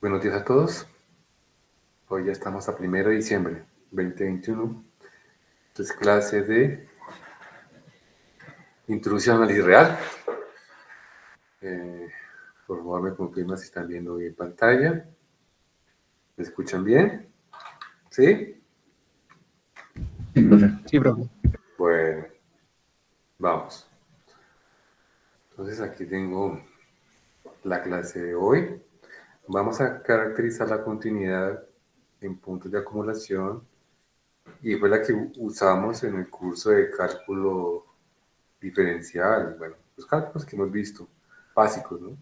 Buenos días a todos. Hoy ya estamos a 1 de diciembre 2021. Entonces, clase de introducción al irreal. Por favor, me confirman si están viendo bien pantalla. ¿Me escuchan bien? ¿Sí? Sí, profe. Sí, profe. Bueno, vamos. Entonces, aquí tengo la clase de hoy. Vamos a caracterizar la continuidad en puntos de acumulación y fue la que usamos en el curso de cálculo diferencial. Bueno, los cálculos que hemos visto, básicos, ¿no?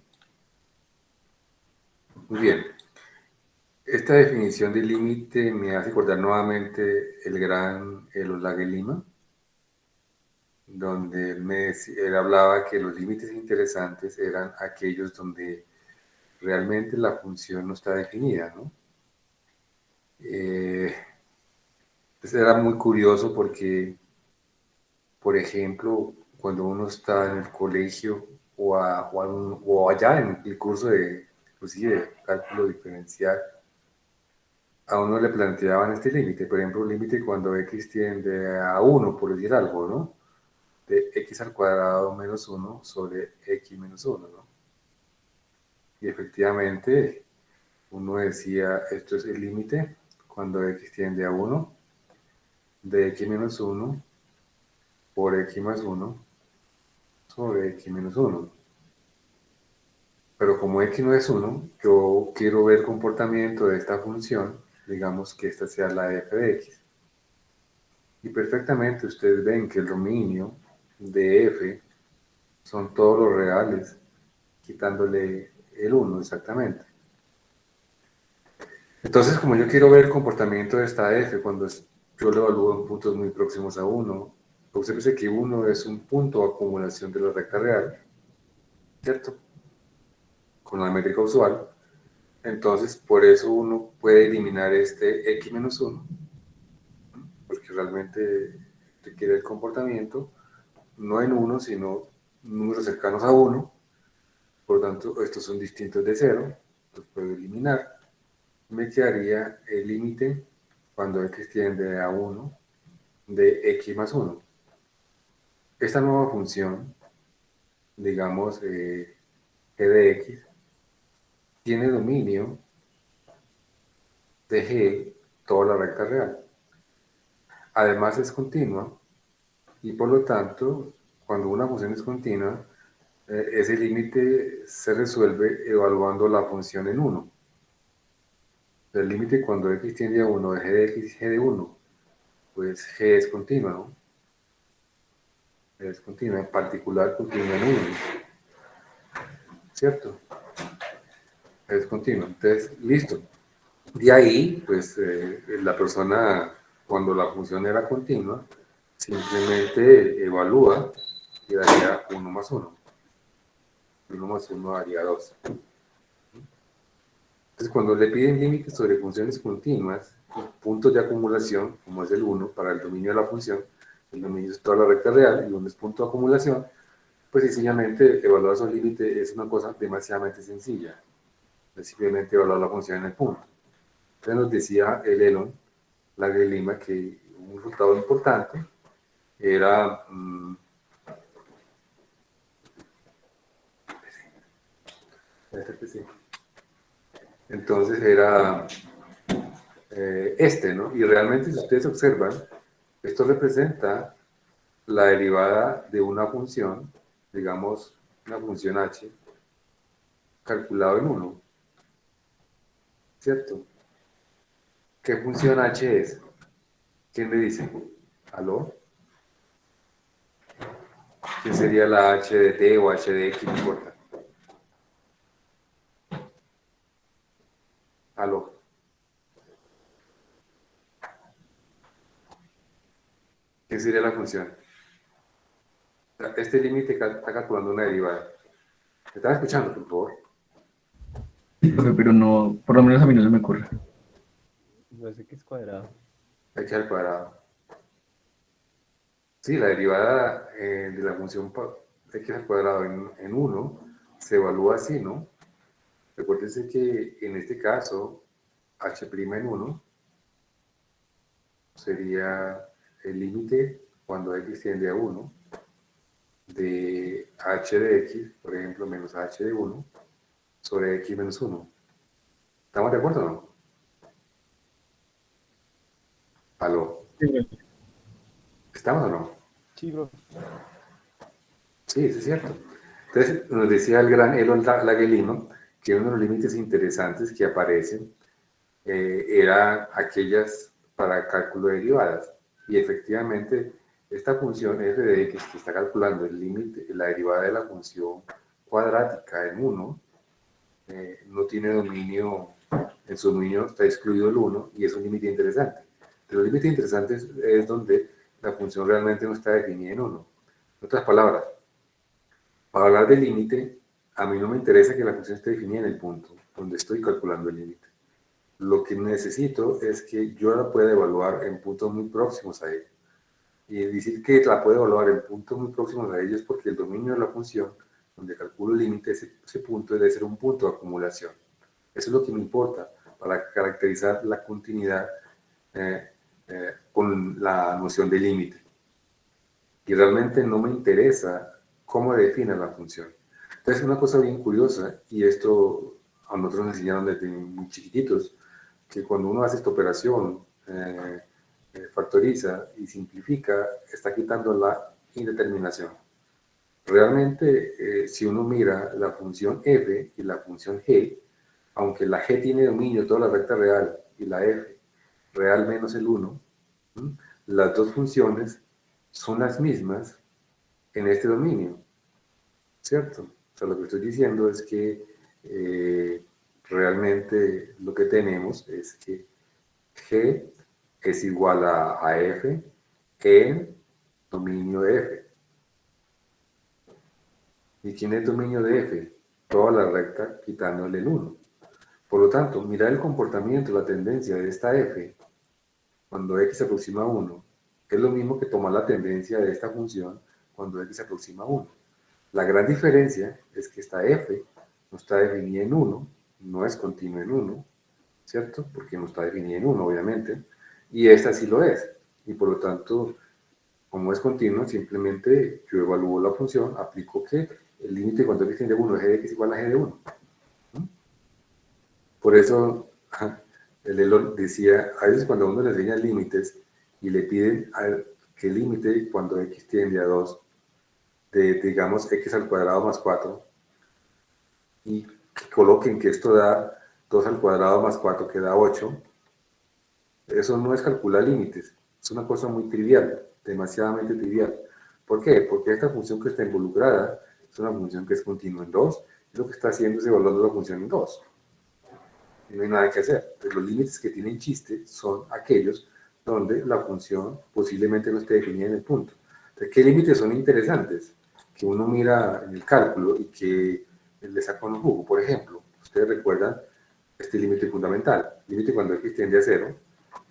Muy bien. Esta definición de límite me hace recordar nuevamente el gran Olag Lima, donde él hablaba que los límites interesantes eran aquellos donde realmente la función no está definida, ¿no? Pues era muy curioso porque, por ejemplo, cuando uno está en el colegio o allá en el curso de, inclusive, de cálculo diferencial, a uno le planteaban este límite, por ejemplo, un límite cuando x tiende a 1, por decir algo, ¿no? De x al cuadrado menos 1 sobre x menos 1, ¿no? Y efectivamente, uno decía, esto es el límite cuando x tiende a 1, de x menos 1 por x más 1 sobre x menos 1. Pero como x no es 1, yo quiero ver el comportamiento de esta función, digamos que esta sea la f de x. Y perfectamente ustedes ven que el dominio de f son todos los reales, quitándole el 1 exactamente. Entonces, como yo quiero ver el comportamiento de esta f cuando yo lo evalúo en puntos muy próximos a 1, observe que 1 es un punto de acumulación de la recta real, ¿cierto? Con la métrica usual. Entonces, por eso uno puede eliminar este x menos 1, porque realmente requiere el comportamiento, no en 1, sino números cercanos a 1. Por lo tanto, estos son distintos de 0, los puedo eliminar. Me quedaría el límite cuando x tiende a 1 de x más 1. Esta nueva función, digamos, g de x, tiene dominio de g toda la recta real. Además es continua y por lo tanto, cuando una función es continua, ese límite se resuelve evaluando la función en 1. El límite cuando x tiende a 1 de g de x y g de 1, pues g es continua, ¿no? Es continua, en particular continua en 1, ¿cierto? Es continua. Entonces, listo. De ahí, pues la persona, cuando la función era continua, simplemente evalúa y daría 1 más 1. 1 más 1 daría 2. Entonces, cuando le piden límites sobre funciones continuas, puntos de acumulación, como es el 1 para el dominio de la función, el dominio es toda la recta real y 1 es punto de acumulación, pues sencillamente evaluar esos límites es una cosa demasiadamente sencilla. Es simplemente evaluar la función en el punto. Entonces nos decía el Elon, la de Lima, que un resultado importante era entonces era ¿no? Y realmente si ustedes observan, esto representa la derivada de una función, digamos, una función h, calculado en 1, ¿cierto? ¿Qué función h es? ¿Quién me dice? ¿Aló? ¿Qué sería la h de t o h de x? No importa. ¿Aló? ¿Qué sería la función? Este límite está calculando una derivada. ¿Me están escuchando, por favor? Sí, profe, pero no, por lo menos a mí no se me ocurre. No sé qué es cuadrado. H al cuadrado. Sí, la derivada de la función x al cuadrado en 1 se evalúa así, ¿no? Recuérdense que en este caso, h' en 1 sería el límite cuando x tiende a 1 de h de x, por ejemplo, menos h de 1 sobre x menos 1. ¿Estamos de acuerdo o no? ¿Aló? Sí, profe. ¿Estamos o no? Sí, bro. Sí, eso es cierto. Entonces, nos decía el gran Elon Lagelino que uno de los límites interesantes que aparecen era aquellas para cálculo de derivadas. Y efectivamente, esta función f de x que está calculando el límite, la derivada de la función cuadrática en 1, no tiene dominio, en su dominio está excluido el 1 y es un límite interesante. Pero el límite interesante es donde la función realmente no está definida en 1. En otras palabras, para hablar del límite, a mí no me interesa que la función esté definida en el punto donde estoy calculando el límite. Lo que necesito es que yo la pueda evaluar en puntos muy próximos a ello. Y decir que la puedo evaluar en puntos muy próximos a ello es porque el dominio de la función, donde calculo el límite, ese punto debe ser un punto de acumulación. Eso es lo que me importa para caracterizar la continuidad con la noción de límite. Y realmente no me interesa cómo define la función. Entonces, una cosa bien curiosa, y esto a nosotros nos enseñaron desde muy chiquititos, que cuando uno hace esta operación, factoriza y simplifica, está quitando la indeterminación. Realmente, si uno mira la función f y la función g, aunque la g tiene dominio de toda la recta real y la f real menos el 1, las dos funciones son las mismas en este dominio, ¿cierto? O sea, lo que estoy diciendo es que realmente lo que tenemos es que G es igual a F en dominio de F. ¿Y quién es dominio de F? Toda la recta quitándole el 1. Por lo tanto, mira el comportamiento, la tendencia de esta F cuando x se aproxima a 1 es lo mismo que tomar la tendencia de esta función cuando x se aproxima a 1. La gran diferencia es que esta f no está definida en 1, no es continua en 1, ¿cierto? Porque no está definida en 1, obviamente, y esta sí lo es. Y por lo tanto, como es continua, simplemente yo evalúo la función, aplico que el límite cuando x tiende a 1 es g de x igual a g de 1. Por eso, el Elon decía, a veces cuando a uno le enseña límites y le piden que el límite cuando x tiende a 2 de, digamos, x al cuadrado más 4, y que coloquen que esto da 2 al cuadrado más 4, que da 8, eso no es calcular límites, es una cosa muy trivial, demasiadamente trivial. ¿Por qué? Porque esta función que está involucrada es una función que es continua en 2, y lo que está haciendo es evaluando la función en 2. Y no hay nada que hacer. Pues los límites que tienen chiste son aquellos donde la función posiblemente no esté definida en el punto. Entonces, ¿qué límites son interesantes? Que uno mira en el cálculo y que le saca un jugo. Por ejemplo, ustedes recuerdan este límite fundamental, límite cuando x tiende a 0,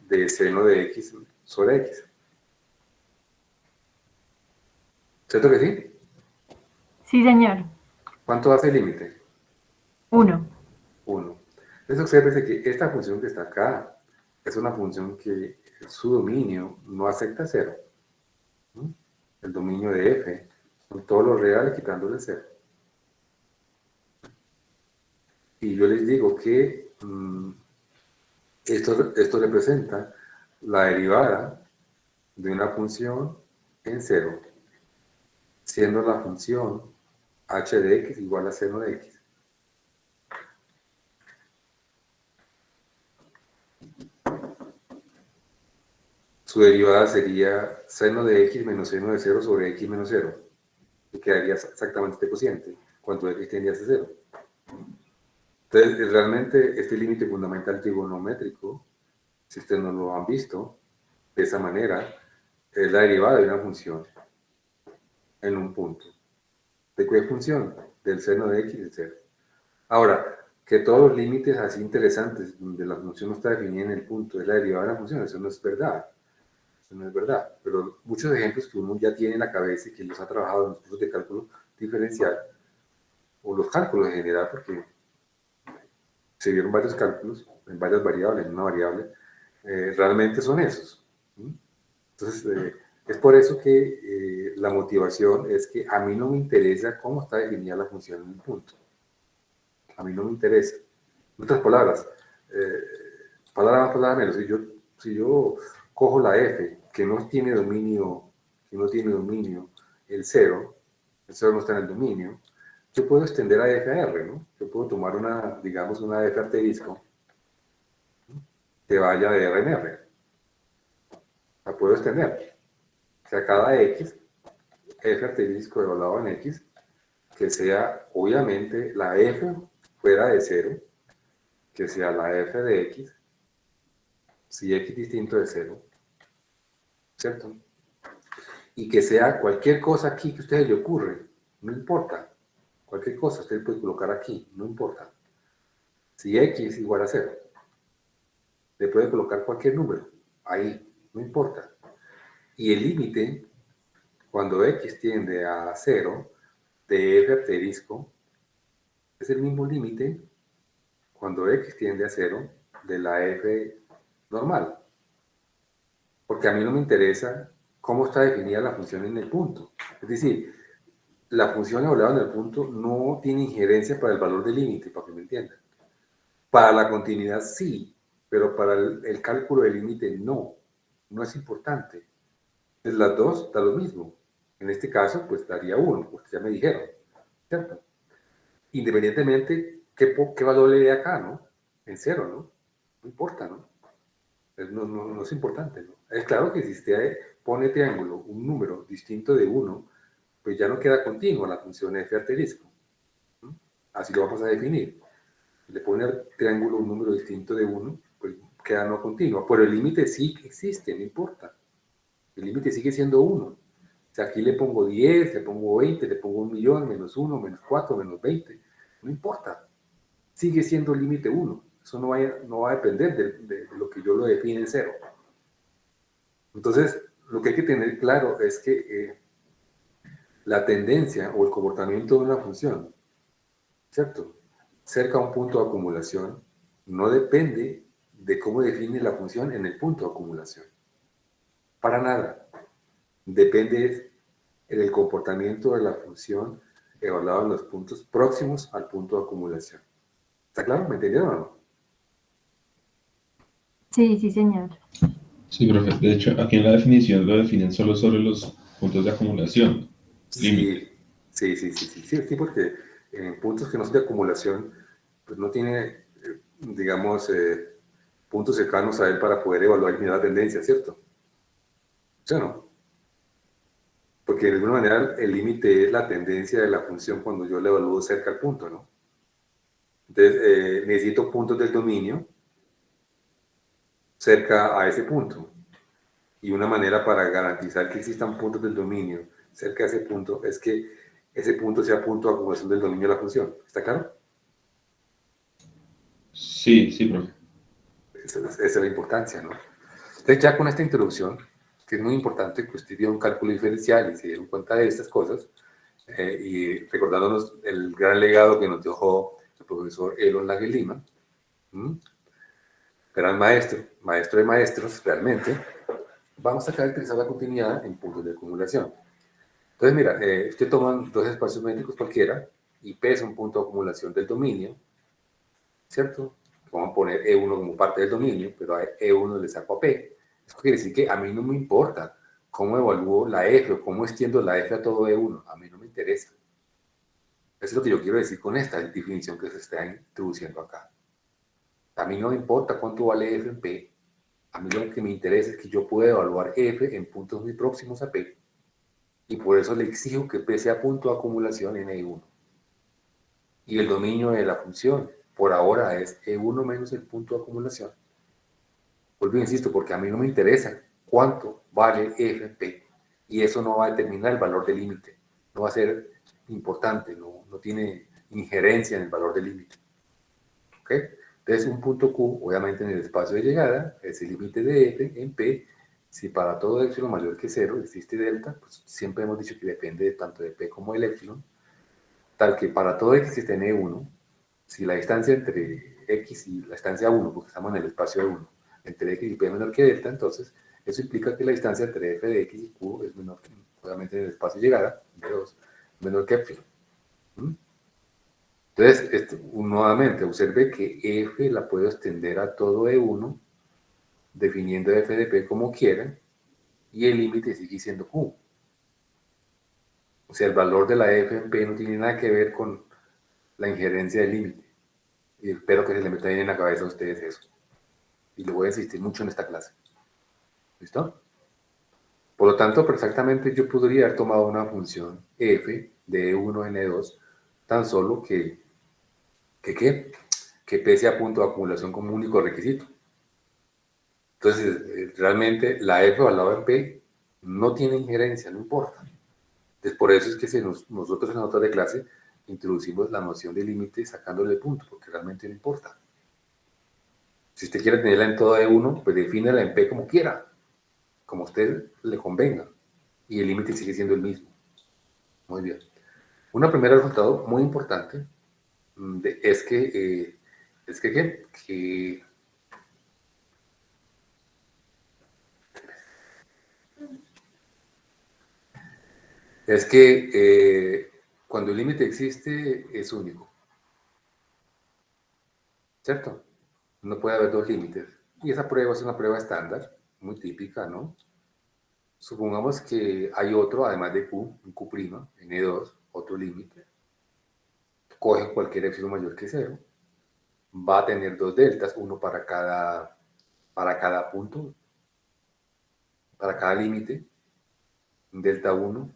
de seno de x sobre x. ¿Cierto que sí? Sí, señor. ¿Cuánto hace el límite? 1. 1. Entonces observe que esta función que está acá es una función que su dominio no acepta 0. El dominio de f son todos los reales quitándole 0. Y yo les digo que esto representa la derivada de una función en 0, siendo la función h de x igual a seno de x. Su derivada sería seno de x menos seno de 0 sobre x menos 0. Y quedaría exactamente este cociente, cuando x tiende a 0. Entonces, realmente este límite fundamental trigonométrico, si ustedes no lo han visto, de esa manera, es la derivada de una función en un punto. ¿De qué función? Del seno de x de 0. Ahora, que todos los límites así interesantes, donde la función no está definida en el punto, es la derivada de la función, eso no es verdad. Eso no es verdad. Pero muchos ejemplos que uno ya tiene en la cabeza y que los ha trabajado en los cursos de cálculo diferencial, o los cálculos en general, porque se vieron varios cálculos en varias variables, en una variable, realmente son esos. ¿Mm? Entonces, es por eso que la motivación es que a mí no me interesa cómo está definida la función en un punto. A mí no me interesa. En otras palabras, palabra más, palabra menos, si yo cojo la f que no tiene dominio, el cero no está en el dominio, yo puedo extender a f a r, ¿no? Yo puedo tomar una, digamos, una f asterisco que vaya de r en r. La puedo extender. O sea, cada x, f asterisco evaluado en x, que sea, obviamente, la f fuera de cero, que sea la f de x, si x distinto de cero, ¿cierto? Y que sea cualquier cosa aquí que a usted le ocurre, no importa. Cualquier cosa usted puede colocar aquí, no importa. Si x es igual a cero, le puede colocar cualquier número, ahí, no importa. Y el límite, cuando x tiende a cero, de f asterisco, es el mismo límite cuando x tiende a cero de la f normal. Porque a mí no me interesa cómo está definida la función en el punto. Es decir, la función evaluada en el punto no tiene injerencia para el valor del límite, para que me entiendan. Para la continuidad sí, pero para el cálculo del límite no. No es importante. Entonces las dos da lo mismo. En este caso, pues daría 1, porque ya me dijeron, ¿cierto? Independientemente qué valor le dé acá, ¿no? En cero, ¿no? No importa, ¿no? No es importante, ¿no? Es claro que si usted pone triángulo un número distinto de 1, pues ya no queda continua la función f asterisco. ¿Mm? Así lo vamos a definir. Si le pone al triángulo un número distinto de 1, pues queda no continua. Pero el límite sí existe, no importa. El límite sigue siendo 1. O sea, aquí le pongo 10, le pongo 20, le pongo 1.000.000, menos 1, menos 4, menos 20. No importa. Sigue siendo el límite 1. Eso no va a depender de lo que yo lo define en 0. Entonces, lo que hay que tener claro es que la tendencia o el comportamiento de una función, ¿cierto? Cerca a un punto de acumulación, no depende de cómo define la función en el punto de acumulación. Para nada. Depende del comportamiento de la función evaluado en los puntos próximos al punto de acumulación. ¿Está claro? ¿Me entendieron o no? Sí, sí, señor. Sí, profe. De hecho, aquí en la definición lo definen solo sobre los puntos de acumulación, límite. Sí, sí, porque en puntos que no son de acumulación, pues no tiene, digamos, puntos cercanos a él para poder evaluar y mirar la tendencia, ¿cierto? ¿Sí o no? Porque de alguna manera el límite es la tendencia de la función cuando yo la evalúo cerca al punto, ¿no? Entonces, necesito puntos del dominio cerca a ese punto. Y una manera para garantizar que existan puntos del dominio cerca de ese punto es que ese punto sea punto de acumulación del dominio de la función. ¿Está claro? Sí, sí, profe. Esa es la importancia, ¿no? Entonces, ya con esta introducción, que es muy importante que usted dio un cálculo diferencial y se dieron cuenta de estas cosas, y recordándonos el gran legado que nos dejó el profesor Elon Lage Lima, gran maestro, maestro de maestros, realmente, vamos a caracterizar la continuidad en puntos de acumulación. Entonces, mira, usted toma dos espacios métricos cualquiera, y P es un punto de acumulación del dominio, ¿cierto? Vamos a poner E1 como parte del dominio, pero a E1 le saco a P. Eso quiere decir que a mí no me importa cómo evalúo la F o cómo extiendo la F a todo E1. A mí no me interesa. Eso es lo que yo quiero decir con esta definición que se está introduciendo acá. A mí no me importa cuánto vale F en P. A mí lo que me interesa es que yo pueda evaluar F en puntos muy próximos a P. Y por eso le exijo que P sea punto de acumulación en E1. Y el dominio de la función, por ahora, es E1 menos el punto de acumulación. Vuelvo, insisto, porque a mí no me interesa cuánto vale FP. Y eso no va a determinar el valor del límite. No va a ser importante, no tiene injerencia en el valor del límite. ¿Ok? Entonces, un punto Q, obviamente en el espacio de llegada, es el límite de F en P. Si para todo epsilon mayor que 0 existe delta, pues siempre hemos dicho que depende tanto de P como del epsilon, tal que para todo X existe en E1, Si la distancia entre x y la distancia 1, porque estamos en el espacio de 1, entre x y p es menor que delta, entonces eso implica que la distancia entre f de x y q es menor que, obviamente, en el espacio de llegada, de 2, menor que epsilon. Entonces, nuevamente, observe que f la puedo extender a todo E1, definiendo f de p como quiera, y el límite sigue siendo q. O sea, el valor de la f en p no tiene nada que ver con la injerencia del límite. Y espero que se le meta bien en la cabeza a ustedes eso. Y lo voy a insistir mucho en esta clase. ¿Listo? Por lo tanto, perfectamente yo podría haber tomado una función f de E1 en E2, tan solo que p sea punto de acumulación como único requisito. Entonces, realmente la f evaluada en p no tiene injerencia, no importa. Entonces, por eso es que nosotros en la nota de clase introducimos la noción de límite sacándole el punto, porque realmente no importa. Si usted quiere tenerla en todo E1, pues defínela en P como quiera, como a usted le convenga, y el límite sigue siendo el mismo. Muy bien. Un primer resultado muy importante es que, cuando el límite existe es único, ¿cierto? No puede haber dos límites. Y esa prueba es una prueba estándar, muy típica, ¿no? Supongamos que hay otro, además de Q, un Q', en E2, otro límite. Coge cualquier epsilon mayor que 0. Va a tener dos deltas, uno para cada punto, para cada límite. Un delta 1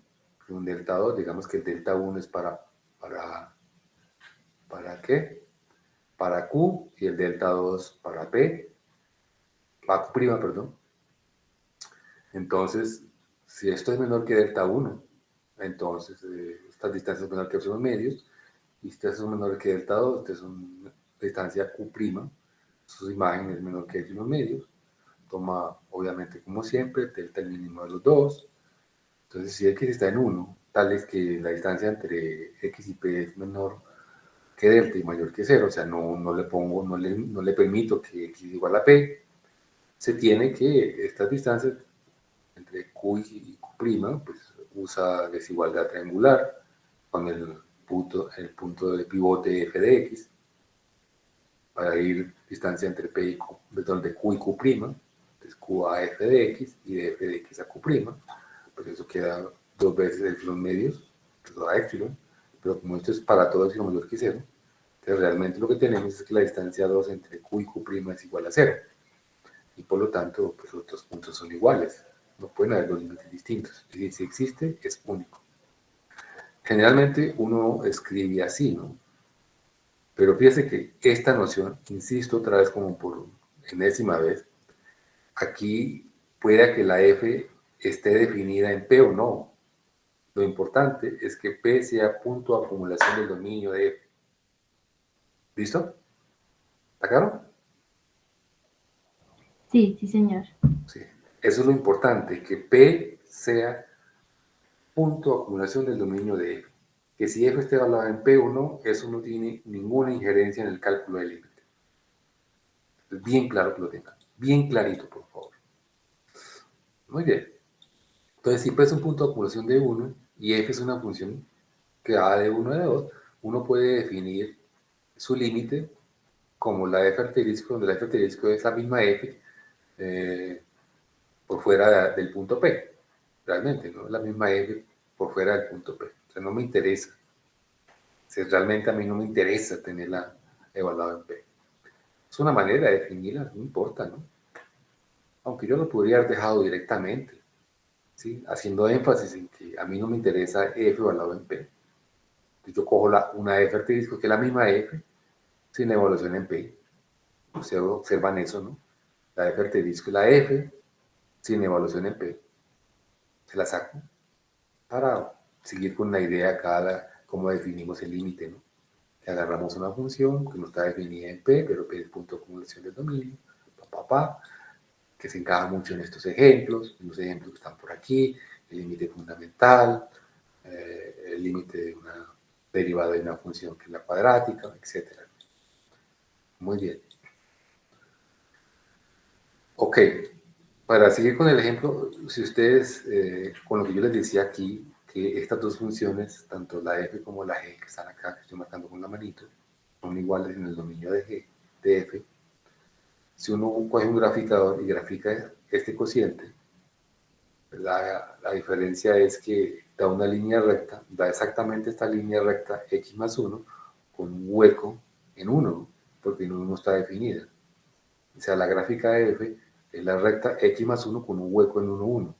y un delta 2. Digamos que el delta 1 es ¿para qué? Para Q, y el delta 2 para P. Para Q', perdón. Entonces, si esto es menor que delta 1, entonces estas distancias son menor que epsilon medios, y estas son menores que delta 2, esta es una distancia Q', sus imágenes es menor que epsilon medios. Toma, obviamente, como siempre, delta el mínimo de los dos. Entonces, si x está en 1, tal es que la distancia entre x y p es menor que delta y mayor que 0, o sea, no le permito que x es igual a p, se tiene que estas distancias entre q y q', pues usa desigualdad triangular con el punto de pivote f de x, para ir distancia entre P y Q, de Q y Q', entonces Q a f de x y de f de x a Q', pues eso queda dos veces epsilon medios, que da epsilon, pero como esto es para todo epsilon mayor que 0, entonces realmente lo que tenemos es que la distancia 2 entre Q y Q' es igual a 0, y por lo tanto, pues los otros puntos son iguales, no pueden haber dos límites distintos, es decir, si existe, es único. Generalmente uno escribe así, ¿no? Pero fíjese que esta noción, insisto otra vez como por enésima vez, aquí pueda que la f esté definida en P o no. Lo importante es que P sea punto de acumulación del dominio de F. ¿Listo? ¿Está claro? Sí, sí, señor. Sí. Eso es lo importante, que P sea punto de acumulación del dominio de F. Que si F esté evaluada en P o no, eso no tiene ninguna injerencia en el cálculo del límite. Bien claro que lo tengan. Bien clarito, por favor. Muy bien. Entonces, si P es un punto de acumulación de 1 y F es una función que va de 1 a 2, uno puede definir su límite como la f asterisco, donde la f asterisco es la misma f por fuera del punto P. Realmente, ¿no? Es la misma f por fuera del punto P. O sea, no me interesa. Si realmente a mí no me interesa tenerla evaluada en P. Es una manera de definirla, no importa, ¿no? Aunque yo lo podría haber dejado directamente, ¿sí? Haciendo énfasis en que a mí no me interesa f evaluado en P. Entonces yo cojo una f asterisco, que es la misma f, sin evaluación en P. Ustedes observan eso, ¿no? La f asterisco y la f, sin evaluación en P. Se la saco para seguir con la idea acá, cómo definimos el límite, ¿no? Que agarramos una función que no está definida en P, pero P es punto de acumulación del dominio, que se encaja mucho en estos ejemplos, en los ejemplos que están por aquí, el límite fundamental, el límite de una derivada de una función que es la cuadrática, etc. Muy bien. Ok, para seguir con el ejemplo, si ustedes, con lo que yo les decía aquí, que estas dos funciones, tanto la f como la g que están acá, que estoy marcando con la manito, son iguales en el dominio de g, de f. Si uno coge un graficador y grafica este cociente, la diferencia es que da una línea recta, da exactamente esta línea recta x más 1 con un hueco en 1, porque en 1 no está definida. O sea, la gráfica de f es la recta x más 1 con un hueco en 1, 1.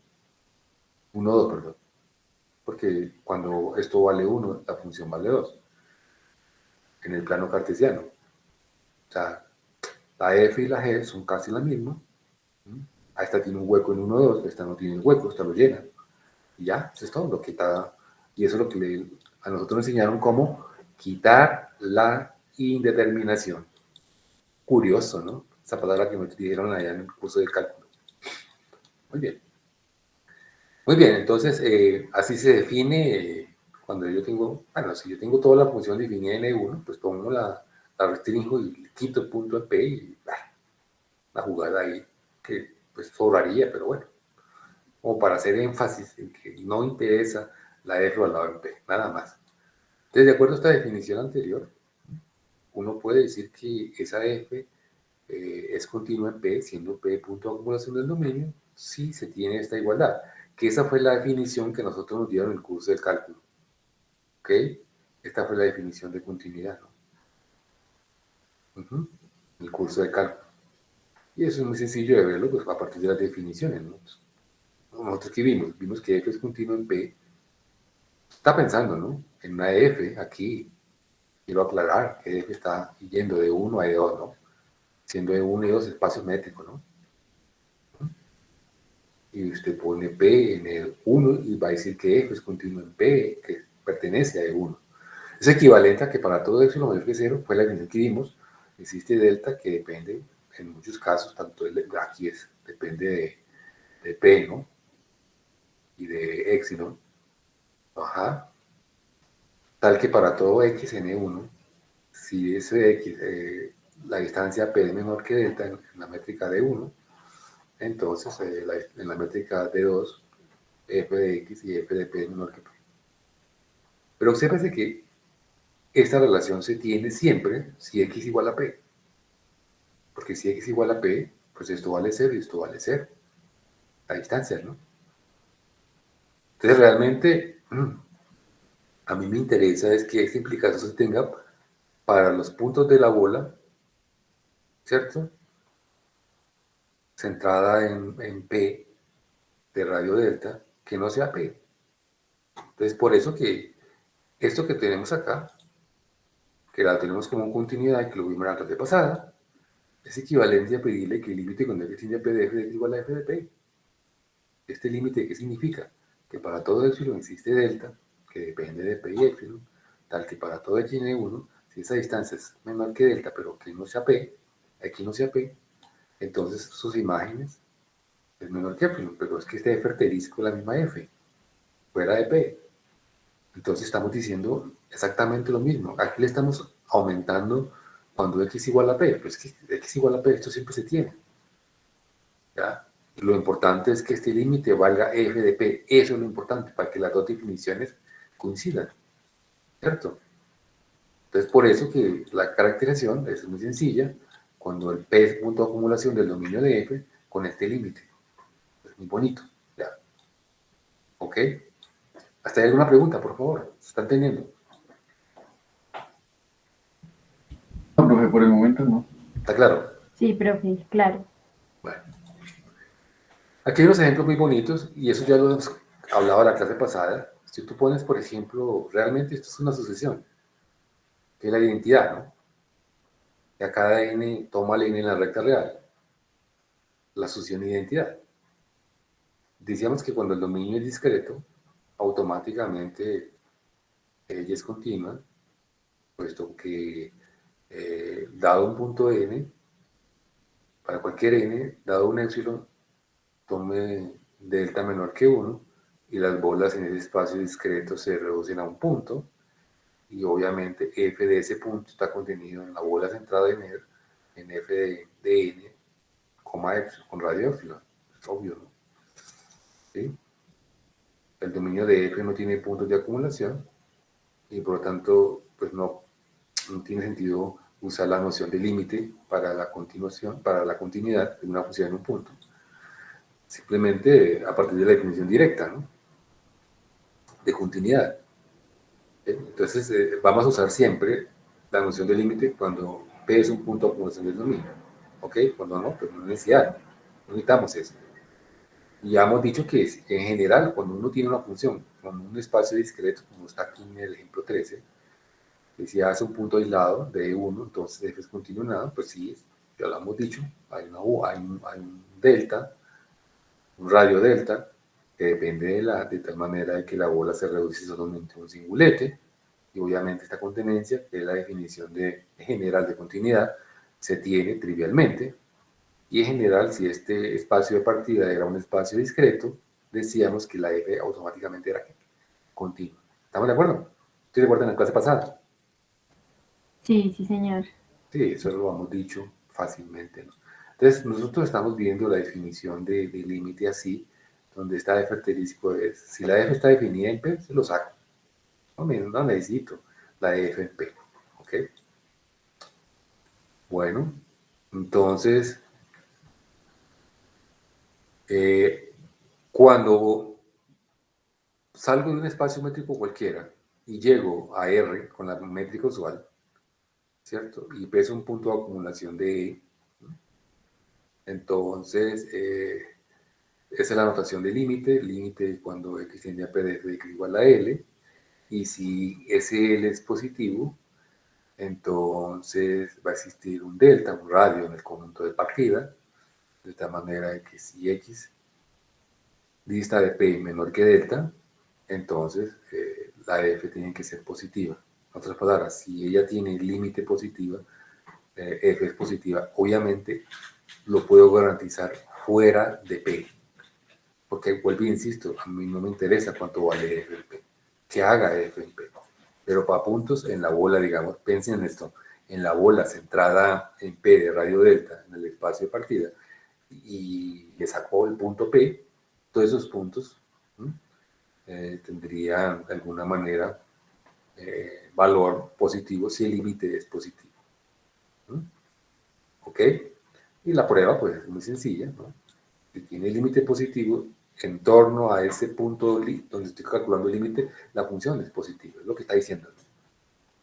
1, 2, perdón. Porque cuando esto vale 1, la función vale 2. En el plano cartesiano. O sea, la f y la g son casi la misma. Esta tiene un hueco en 1, 2, esta no tiene hueco, esta lo llena. Y ya, eso es todo lo que está. Y eso es lo que a nosotros nos enseñaron cómo quitar la indeterminación. Curioso, ¿no? Esa palabra que me dijeron allá en el curso de cálculo. Muy bien. Muy bien, entonces así se define cuando yo tengo, bueno, si yo tengo toda la función definida en E1, pues pongo la restringo y le quito el punto en P y la jugada ahí que pues sobraría, pero bueno, como para hacer énfasis en que no interesa la F al lado en P, nada más. Entonces, de acuerdo a esta definición anterior, uno puede decir que esa F es continua en P, siendo P punto de acumulación del dominio, si se tiene esta igualdad. Que esa fue la definición que nosotros nos dieron en el curso de cálculo. ¿Ok? Esta fue la definición de continuidad, ¿no? El curso de cálculo. Y eso es muy sencillo de verlo pues, a partir de las definiciones, ¿no? Nosotros que vimos, vimos que F es continuo en P. Está pensando, ¿no? En una F, aquí, quiero aclarar que F está yendo de 1 a E2, ¿no? Siendo E1 y 2 espacios métricos, ¿no? Y usted pone P en el 1 y va a decir que F es continuo en P, que pertenece a E1. Es equivalente a que para todo epsilon mayor que 0 fue la definición que dimos. Existe delta que depende, en muchos casos, tanto aquí depende de P, ¿no? Y de epsilon. Ajá. Tal que para todo x en E1, si ese x, la distancia P es menor que delta en la métrica de 1, entonces en la métrica de 2, f de x y f de P es menor que P. Pero obsérvese que esta relación se tiene siempre si x igual a P. Porque si x igual a P, pues esto vale 0 y esto vale 0. La distancia, ¿no? Entonces realmente a mí me interesa es que esta implicación se tenga para los puntos de la bola, ¿cierto? Centrada en P de radio delta, que no sea P. Entonces por eso que esto que tenemos acá, que la tenemos como continuidad y que lo vimos en la clase pasada, es equivalente a pedirle que el límite con f de P de f es igual a f de P. ¿Este límite qué significa? Que para todo epsilon existe delta, que depende de P y epsilon, tal que para todo x en 1, si esa distancia es menor que delta, pero que no sea P, aquí no sea P, entonces sus imágenes es menor que epsilon, pero es que este f asterisco es la misma f, fuera de P. Entonces estamos diciendo exactamente lo mismo. Aquí le estamos aumentando cuando x igual a P, pues que x igual a P, esto siempre se tiene. ¿Ya? Lo importante es que este límite valga f de P. Eso es lo importante, para que las dos definiciones coincidan. ¿Cierto? Entonces, por eso que la caracterización es muy sencilla, cuando el P es punto de acumulación del dominio de f con este límite. Es muy bonito. ¿Ya? ¿Ok? ¿Hasta ahí alguna pregunta, por favor? ¿Se están teniendo? No, profe, por el momento no. ¿Está claro? Sí, profe, claro. Bueno. Aquí hay unos ejemplos muy bonitos, y eso ya lo hemos hablado en la clase pasada. Si tú pones, por ejemplo, realmente esto es una sucesión, que es la identidad, ¿no? Que a cada n toma la n en la recta real, la sucesión de identidad. Decíamos que cuando el dominio es discreto, automáticamente ella es continua, puesto que dado un punto n, para cualquier n, dado un epsilon, tome delta menor que 1, y las bolas en ese espacio discreto se reducen a un punto, y obviamente f de ese punto está contenido en la bola centrada en R, en f de n, coma epsilon, con radio epsilon. Es obvio, ¿no? ¿Sí? El dominio de f no tiene puntos de acumulación y por lo tanto, pues no tiene sentido usar la noción de límite para la continuación, para la continuidad de una función en un punto. Simplemente a partir de la definición directa, ¿no? De continuidad. Entonces, vamos a usar siempre la noción de límite cuando P es un punto de acumulación del dominio. ¿Ok? Cuando no, pues no es necesidad. No necesitamos eso. Y ya hemos dicho que en general, cuando uno tiene una función con un espacio discreto, como está aquí en el ejemplo 13, que si hace un punto aislado de 1, entonces f es continuado, pues sí, ya lo hemos dicho, hay un delta, un radio delta, que depende de tal manera de que la bola se reduce solamente a un singulete, y obviamente esta contenencia, que es la definición general de continuidad, se tiene trivialmente, y en general, si este espacio de partida era un espacio discreto, decíamos que la f automáticamente era continua. ¿Estamos de acuerdo? ¿Estoy de acuerdo en la clase pasada? Sí, sí, señor. Sí, eso lo hemos dicho fácilmente, ¿no? Entonces, nosotros estamos viendo la definición de límite así, donde esta f asterisco es, si la f está definida en P, se lo saco. No necesito la de f en P, ¿ok? Bueno, entonces, cuando salgo de un espacio métrico cualquiera y llego a R con la métrica usual, ¿cierto? Y P es un punto de acumulación de E, entonces, esa es la notación de límite cuando x tiende a p de f de x igual a L, y si ese L es positivo, entonces va a existir un delta, un radio en el conjunto de partida, de tal manera que si x dista de p menor que delta, entonces la f tiene que ser positiva. En otras palabras, si ella tiene límite positiva, f es positiva, obviamente lo puedo garantizar fuera de p. Porque vuelvo e insisto, a mí no me interesa cuánto vale f en p, que haga f en p. Pero para puntos en la bola, digamos, piensen en esto, en la bola centrada en p de radio delta, en el espacio de partida, y le sacó el punto p, todos esos puntos tendrían de alguna manera valor positivo si el límite es positivo. ¿Ok? Y la prueba pues es muy sencilla, ¿no? Si tiene límite positivo, en torno a ese punto donde estoy calculando el límite, la función es positiva, es lo que está diciendo.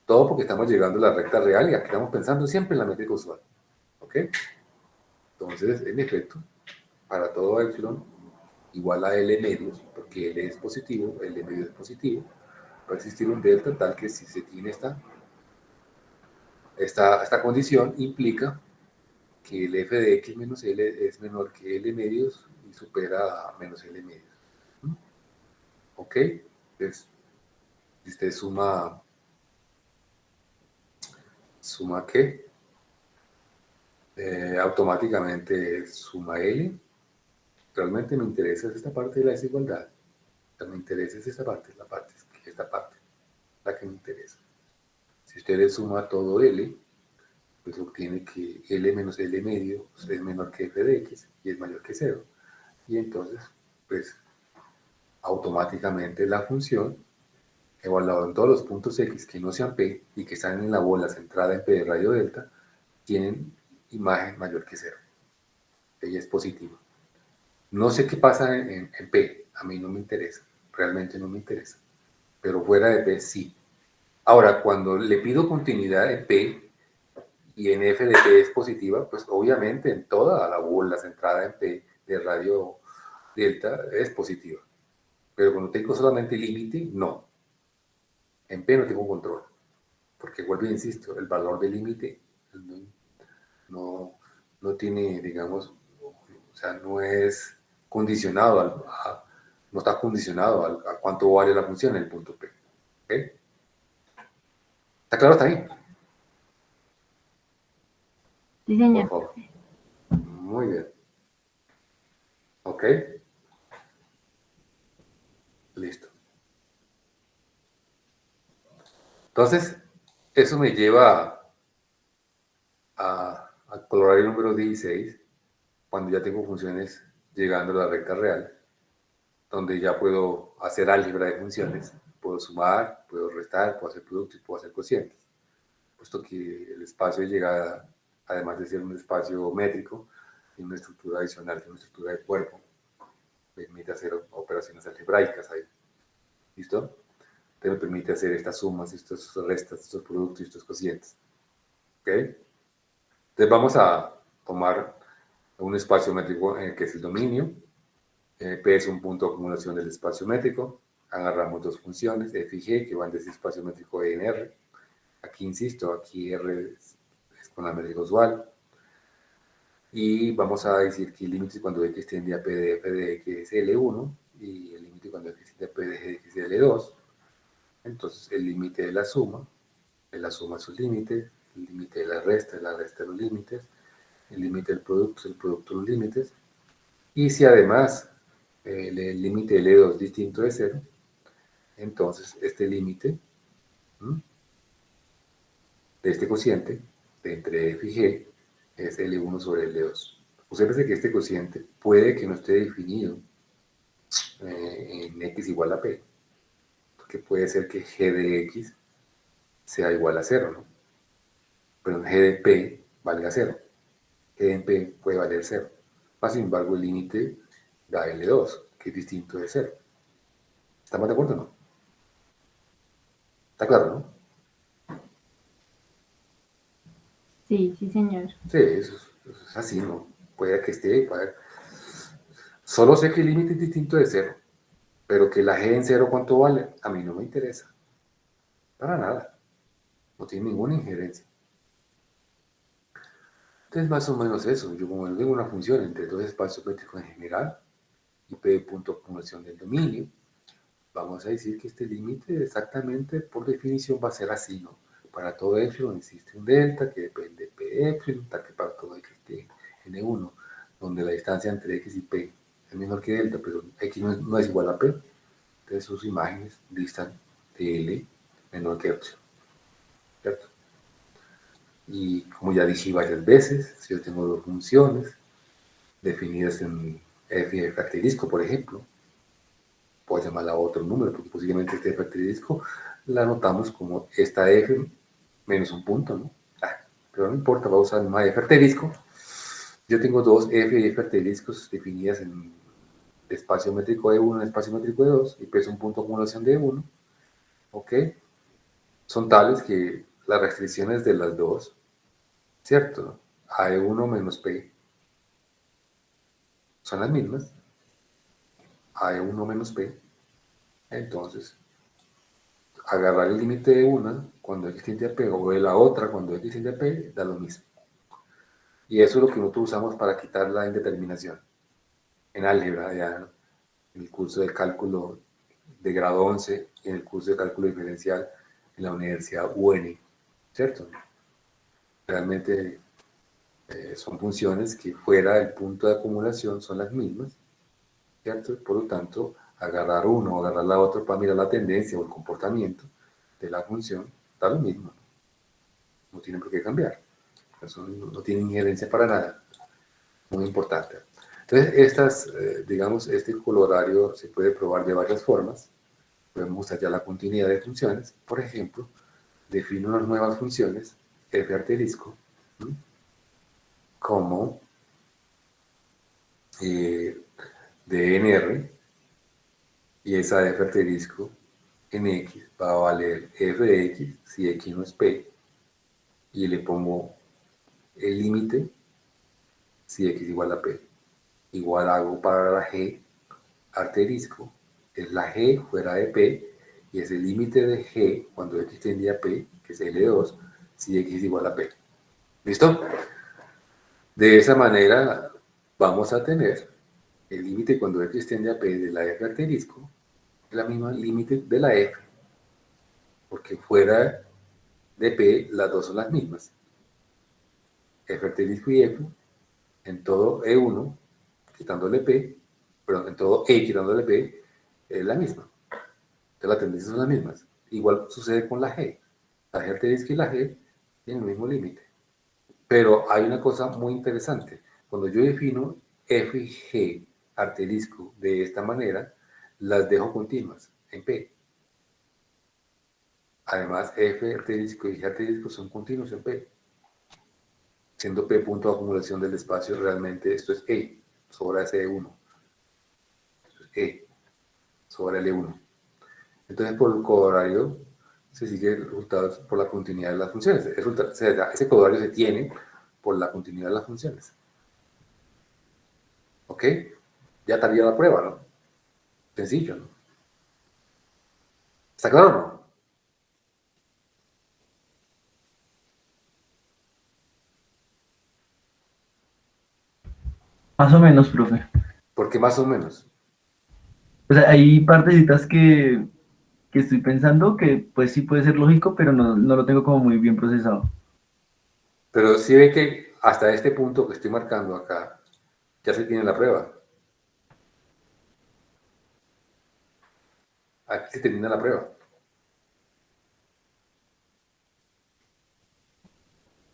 Todo porque estamos llegando a la recta real y aquí estamos pensando siempre en la métrica usual. ¿Ok? Entonces, en efecto, para todo epsilon igual a L medios, porque L es positivo, L medio es positivo, va a existir un delta tal que si se tiene esta condición, implica que el f de x menos L es menor que L medios y supera a menos L medios. ¿Ok? Entonces, si usted suma ¿qué? Automáticamente suma L. Realmente me interesa esta parte de la desigualdad. O sea, me interesa esta parte, la que me interesa. Si usted le suma todo L, pues obtiene que L menos L medio es menor que f de x y es mayor que 0. Y entonces, pues, automáticamente la función evaluado en todos los puntos x que no sean p y que están en la bola centrada en p de radio delta, tienen imagen mayor que 0. Ella es positiva. No sé qué pasa en p, a mí no me interesa, realmente no me interesa, pero fuera de p sí. Ahora, cuando le pido continuidad en p y en f de p es positiva, pues obviamente en toda la bola centrada en p de radio delta es positiva. Pero cuando tengo solamente límite, no. En p no tengo control. Porque vuelvo e insisto, el valor del límite no tiene, digamos, o sea, no es condicionado, no está condicionado a cuánto vale la función en el punto P. ¿Ok? ¿Está claro hasta ahí? Sí, Por señor. favor. Muy bien. ¿Ok? Listo. Entonces, eso me lleva a al colorario número 16, cuando ya tengo funciones llegando a la recta real, donde ya puedo hacer álgebra de funciones, puedo sumar, puedo restar, puedo hacer productos y puedo hacer cocientes. Puesto que el espacio de llegada, además de ser un espacio métrico, tiene una estructura adicional, tiene una estructura de cuerpo, permite hacer operaciones algebraicas ahí. ¿Listo? Te me permite hacer estas sumas, estas restas, estos productos y estos cocientes. ¿Ok? Entonces vamos a tomar un espacio métrico que es el dominio. P es un punto de acumulación del espacio métrico. Agarramos dos funciones, f y g, que van de ese espacio métrico en R. Aquí insisto, aquí R es con la métrica usual. Y vamos a decir que el límite cuando x tiende a p de f de x es L1 y el límite cuando x tiende a p de g de x es L2. Entonces el límite de la suma sus límites, el límite de la resta de los límites, el límite del producto es el producto de los límites. Y si además el límite de L2 es distinto de 0, entonces este límite de este cociente de entre f y g es L1 sobre L2. Observe que este cociente puede que no esté definido en x igual a p, porque puede ser que g de x sea igual a 0, ¿no? Pero g de p valga 0. G de p puede valer 0. Sin embargo, el límite da L2, que es distinto de 0. ¿Estamos de acuerdo o no? ¿Está claro, no? Sí, sí, señor. Sí, eso es así, ¿no? Puede que esté, Solo sé que el límite es distinto de 0, pero que la g en 0 ¿cuánto vale? A mí no me interesa. Para nada. No tiene ninguna injerencia. Entonces, más o menos eso. Yo como tengo una función entre dos espacios métricos en general y p de punto de acumulación del dominio, vamos a decir que este límite exactamente por definición va a ser así, ¿no? Para todo epsilon existe un delta que depende de p epsilon, tal que para todo x de n1, donde la distancia entre x y p es menor que delta, pero x no es igual a p. Entonces sus imágenes distan de L menor que epsilon, ¿cierto? Y como ya dije varias veces, si yo tengo dos funciones definidas en f de factorisco, por ejemplo, puedo llamarla a otro número, porque posiblemente este factorisco la anotamos como esta f menos un punto, ¿no? Pero no importa, voy a usar más f factorisco. Yo tengo dos f y f factoriscos definidas en espacio métrico de 1 en espacio métrico de 2, y p es un punto de acumulación de 1, ¿ok? Son tales que las restricciones de las dos, ¿cierto? A de 1 menos p son las mismas, a de 1 menos p, entonces agarrar el límite de una cuando x tiende a p o de la otra cuando x tiende a p da lo mismo. Y eso es lo que nosotros usamos para quitar la indeterminación en álgebra, ya en el curso de cálculo de grado 11 y en el curso de cálculo diferencial en la Universidad UN, ¿cierto? Realmente son funciones que fuera del punto de acumulación son las mismas, ¿cierto? Por lo tanto, agarrar uno o agarrar la otra para mirar la tendencia o el comportamiento de la función da lo mismo. No tienen por qué cambiar. Eso no tiene injerencia para nada. Muy importante. Entonces, digamos, este colorario se puede probar de varias formas. Podemos usar ya la continuidad de funciones. Por ejemplo, defino unas nuevas funciones, f asterisco, como dnr, y esa f asterisco en x va a valer f de x si x no es p, y le pongo el límite si x igual a p. Igual hago para la g asterisco, es la g fuera de p, y es el límite de g cuando x tiende a p, que es L2, si x es igual a p. ¿Listo? De esa manera vamos a tener el límite cuando x tiende a p de la f asterisco, es la misma límite de la f, porque fuera de p las dos son las mismas. F asterisco y f, en todo E1, quitándole p, perdón, en todo E quitándole p, es la misma. Entonces las tendencias son las mismas. Igual sucede con la G. La G asterisco y la G tienen el mismo límite. Pero hay una cosa muy interesante. Cuando yo defino f y g asterisco de esta manera, las dejo continuas en P. Además, f asterisco y g asterisco son continuos en P. Siendo P punto de acumulación del espacio, realmente esto es E, sobre S1. Esto es E, sobre L1. Entonces, por el cohorario, se sigue el resultado por la continuidad de las funciones. Ese cohorario se tiene por la continuidad de las funciones. ¿Ok? Ya estaría la prueba, ¿no? Sencillo, ¿no? ¿Está claro o no? Más o menos, profe. Porque más o menos. O sea, hay partecitas que estoy pensando que pues sí puede ser lógico, pero no lo tengo como muy bien procesado. Pero sí ve que hasta este punto que estoy marcando acá, ya se tiene la prueba. Aquí se termina la prueba.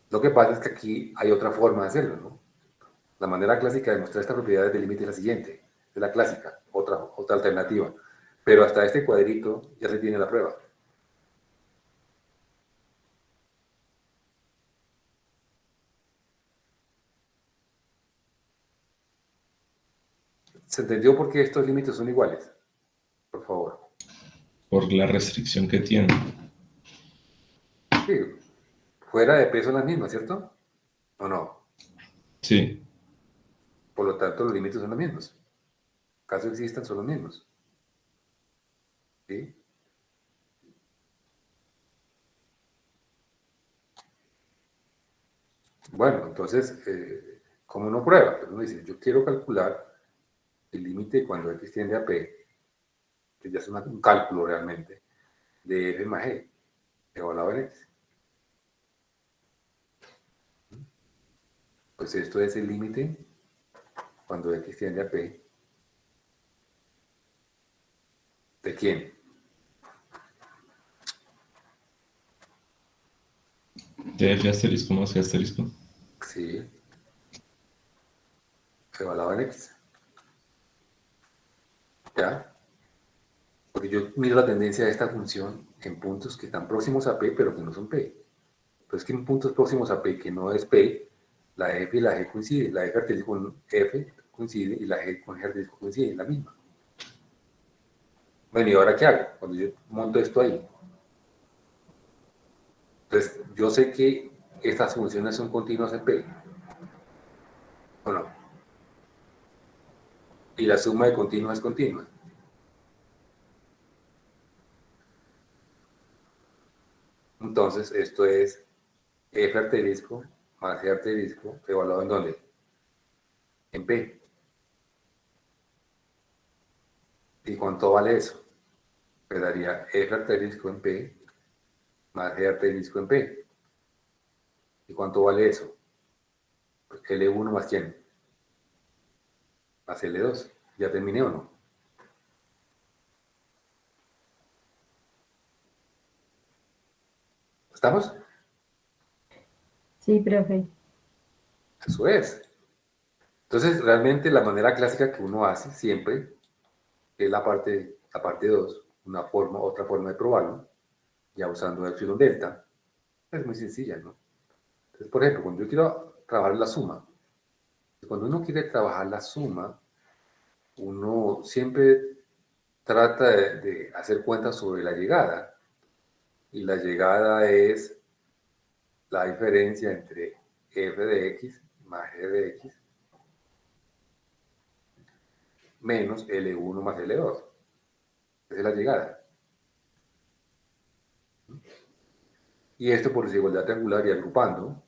Lo que pasa es que aquí hay otra forma de hacerlo, ¿no? La manera clásica de mostrar estas propiedades del límite es la siguiente. Es la clásica, otra alternativa. Pero hasta este cuadrito ya se tiene la prueba. ¿Se entendió por qué estos límites son iguales? Por favor. Por la restricción que tiene. Sí, fuera de P son las mismas, ¿cierto? ¿O no? Sí, Por lo tanto, los límites son los mismos. Caso existan, son los mismos. ¿Sí? Bueno, entonces, ¿cómo uno prueba? Pues uno dice, yo quiero calcular el límite cuando x tiende a P, que ya es un cálculo realmente, de f más g, evaluado en x. Pues esto es el límite cuando x tiende a P. ¿De quién? de f asterisco más g asterisco. Sí, evaluado en x. ¿Ya? Porque yo miro la tendencia de esta función en puntos que están próximos a P, pero que no son P. Entonces, que en puntos próximos a P, que no es P, la f y la g coinciden. La f asterisco con f coincide y la g con g asterisco coincide, la misma. Bueno, ¿y ahora qué hago? Cuando yo monto esto ahí. Entonces, yo sé que estas funciones son continuas en P, ¿o no? Y la suma de continuas es continua. Entonces, esto es f asterisco más g asterisco, evaluado en dónde? En P. ¿Y cuánto vale eso? Me daría f asterisco en P más g asterisco en P. ¿Y cuánto vale eso? Pues L1 más quién? Más L2. ¿Ya terminé o no? ¿Estamos? Sí, profe. Eso es. Entonces, realmente la manera clásica que uno hace siempre es la parte 2, otra forma de probarlo, ya usando epsilon delta. Es muy sencilla, ¿no? Entonces, por ejemplo, cuando yo quiero trabajar la suma, cuando uno quiere trabajar la suma, uno siempre trata de hacer cuentas sobre la llegada. Y la llegada es la diferencia entre f de x más g de x menos L1 más L2. Esa es la llegada. Y esto por desigualdad triangular y agrupando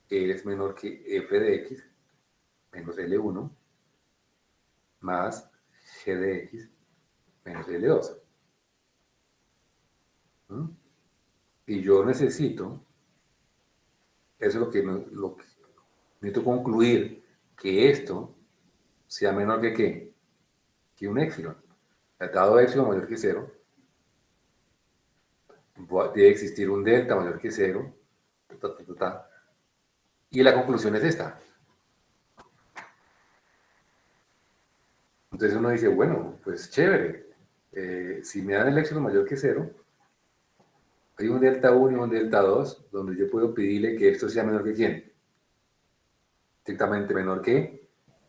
es menor que f de x menos L1 más g de x menos L2. ¿Mm? Y yo necesito, eso es lo que necesito concluir, que esto sea menor que ¿qué? Que un épsilon. Dado épsilon mayor que 0, debe existir un delta mayor que 0, ta, ta, ta, ta, Y la conclusión es esta. Entonces uno dice, bueno, pues chévere. Si me dan el epsilon mayor que 0, hay un delta 1 y un delta 2, donde yo puedo pedirle que esto sea menor que ¿quién? Estrictamente menor que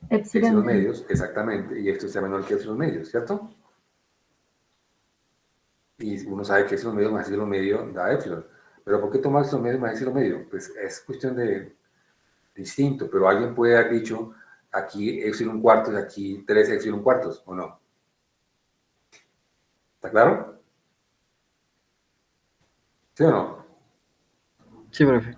epsilon medios, exactamente, y esto sea menor que epsilon medios, ¿cierto? Y uno sabe que epsilon medio más epsilon medio da epsilon. Pero ¿por qué tomar epsilon medio más epsilon medio? Pues es cuestión de distinto, pero alguien puede haber dicho aquí epsilon cuartos y aquí 3 epsilon cuartos, ¿o no? ¿Está claro? ¿Sí o no? Sí, profe.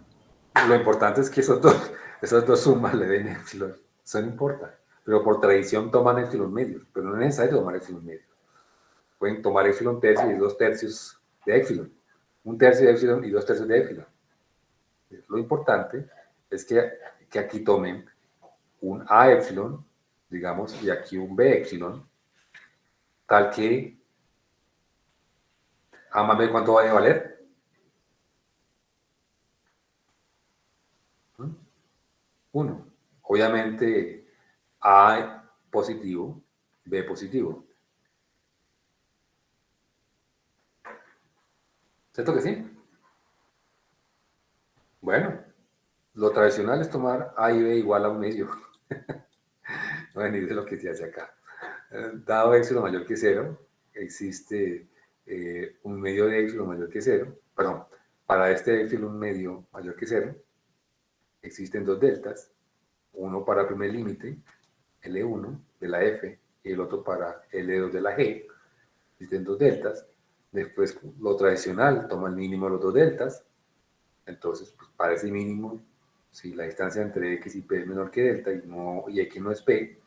Lo importante es que esas dos sumas le den epsilon. Eso no importa. Pero por tradición toman epsilon medios, pero no es necesario tomar epsilon medios. Pueden tomar epsilon tercio y 2 tercios de epsilon. 1 tercio de epsilon y 2 tercios de epsilon. Lo importante es que aquí tomen un A epsilon, digamos, y aquí un B epsilon, tal que A más B, ¿cuánto va a valer? 1. Obviamente, A positivo, B positivo. ¿Cierto que sí? Bueno, lo tradicional es tomar A y B igual a un medio. No venir de lo que se hace acá. Dado epsilon mayor que 0, existe un medio de epsilon mayor que 0. Perdón, para este epsilon medio mayor que 0, existen 2 deltas. Uno para el primer límite, L1 de la F, y el otro para L2 de la G. Existen 2 deltas. Después, lo tradicional toma el mínimo de los 2 deltas. Entonces, pues, para ese mínimo, si la distancia entre x y p es menor que delta y x no es p,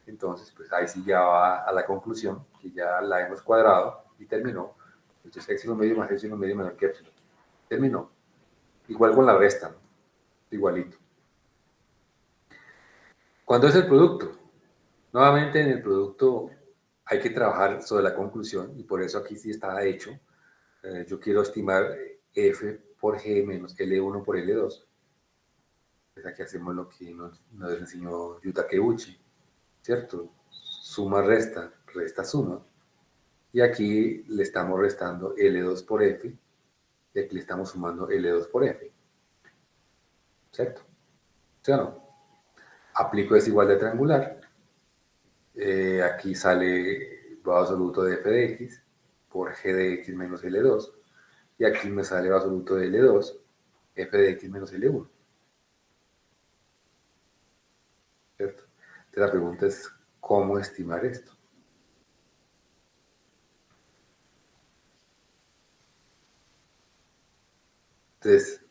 entonces pues ahí sí ya va a la conclusión, que ya la hemos cuadrado y terminó. Entonces epsilon medio más epsilon medio menor que epsilon. Terminó. Igual con la resta, ¿no? Igualito. ¿Cuándo es el producto? Nuevamente en el producto hay que trabajar sobre la conclusión y por eso aquí sí está hecho. Yo quiero estimar f por g menos L1 por L2. Pues aquí hacemos lo que nos enseñó Yuta Takeuchi, ¿cierto? Suma, resta, resta, suma. Y aquí le estamos restando L2 por F y aquí le estamos sumando L2 por F. ¿Cierto? ¿Sí o no? Aplico desigualdad triangular. Aquí sale valor absoluto de f de x por g de x menos L2. Y aquí me sale valor absoluto de L2, f de x menos L1. ¿Cierto? Entonces la pregunta es, ¿cómo estimar esto? Entonces,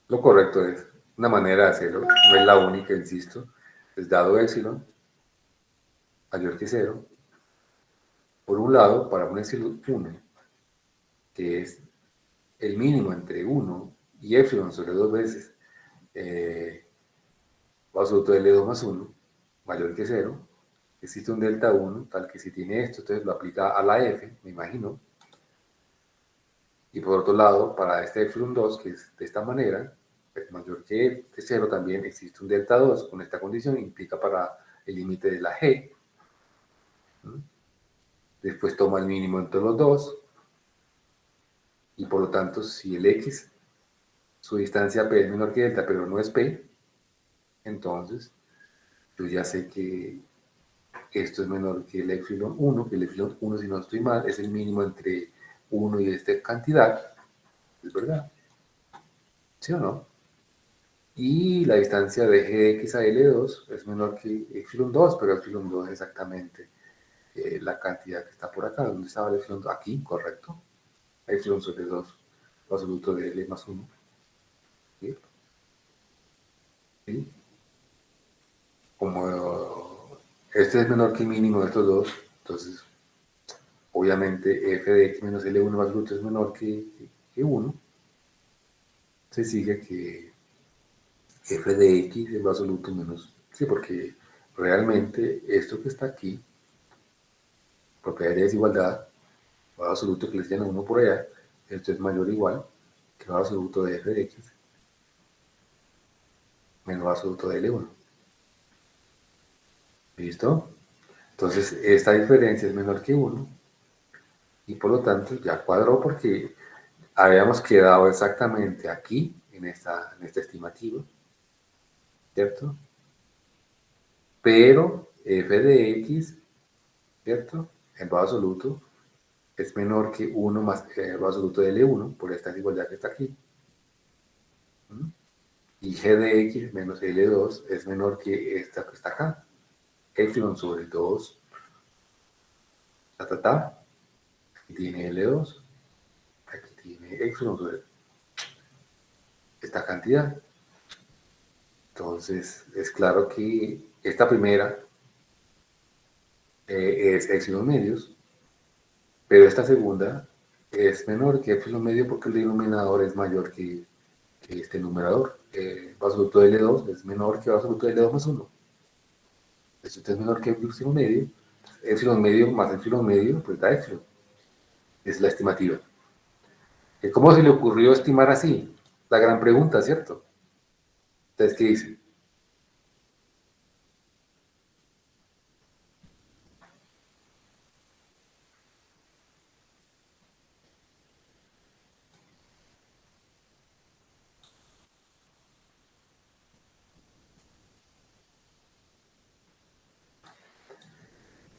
lo correcto es, una manera de hacerlo, no es la única, insisto, es dado epsilon mayor que 0, por un lado, para un epsilon 1, que es el mínimo entre 1 y epsilon sobre 2 veces absoluto de L2 más 1, mayor que 0, existe un delta 1, tal que si tiene esto, entonces lo aplica a la F, me imagino. Y por otro lado, para este epsilon 2, que es de esta manera, es mayor que 0, también existe un delta 2 con esta condición, implica para el límite de la G. Después toma el mínimo entre los dos, y por lo tanto, si el X, su distancia P es menor que delta, pero no es P, entonces yo ya sé que esto es menor que el epsilon 1, que el epsilon 1, si no estoy mal, es el mínimo entre 1 y esta cantidad, ¿es verdad? ¿Sí o no? Y la distancia de g de x a L2 es menor que epsilon 2, pero epsilon 2 es exactamente la cantidad que está por acá. ¿Dónde estaba el epsilon 2? Aquí, correcto. Epsilon sobre 2, absoluto de L más 1. ¿Sí? ¿Sí? Como este es menor que el mínimo de estos dos, entonces obviamente f de x menos L1 más absoluto es menor que 1. Se sigue que f de x es lo absoluto menos, sí, porque realmente esto que está aquí, propiedad de desigualdad, valor absoluto que les llena 1 por allá, esto es mayor o igual que valor absoluto de f de x menos absoluto de L1. ¿Listo? Entonces, esta diferencia es menor que 1 y por lo tanto ya cuadró porque habíamos quedado exactamente aquí, en esta estimativa, ¿cierto? Pero f de x, ¿cierto? En grado absoluto es menor que 1 más el grado absoluto de L1 por esta desigualdad que está aquí. ¿Mm? Y g de x menos L2 es menor que esta que está acá. Epsilon sobre 2, aquí tiene L2, aquí tiene epsilon sobre esta cantidad. Entonces, es claro que esta primera es epsilon medios, pero esta segunda es menor que epsilon medio porque el denominador es mayor que este numerador. El absoluto de L2 es menor que el absoluto de L2 más 1. Esto es menor que epsilon medio más epsilon medio, pues da epsilon. Es la estimativa. ¿Cómo se le ocurrió estimar así? La gran pregunta, ¿cierto? Entonces, ¿qué dice?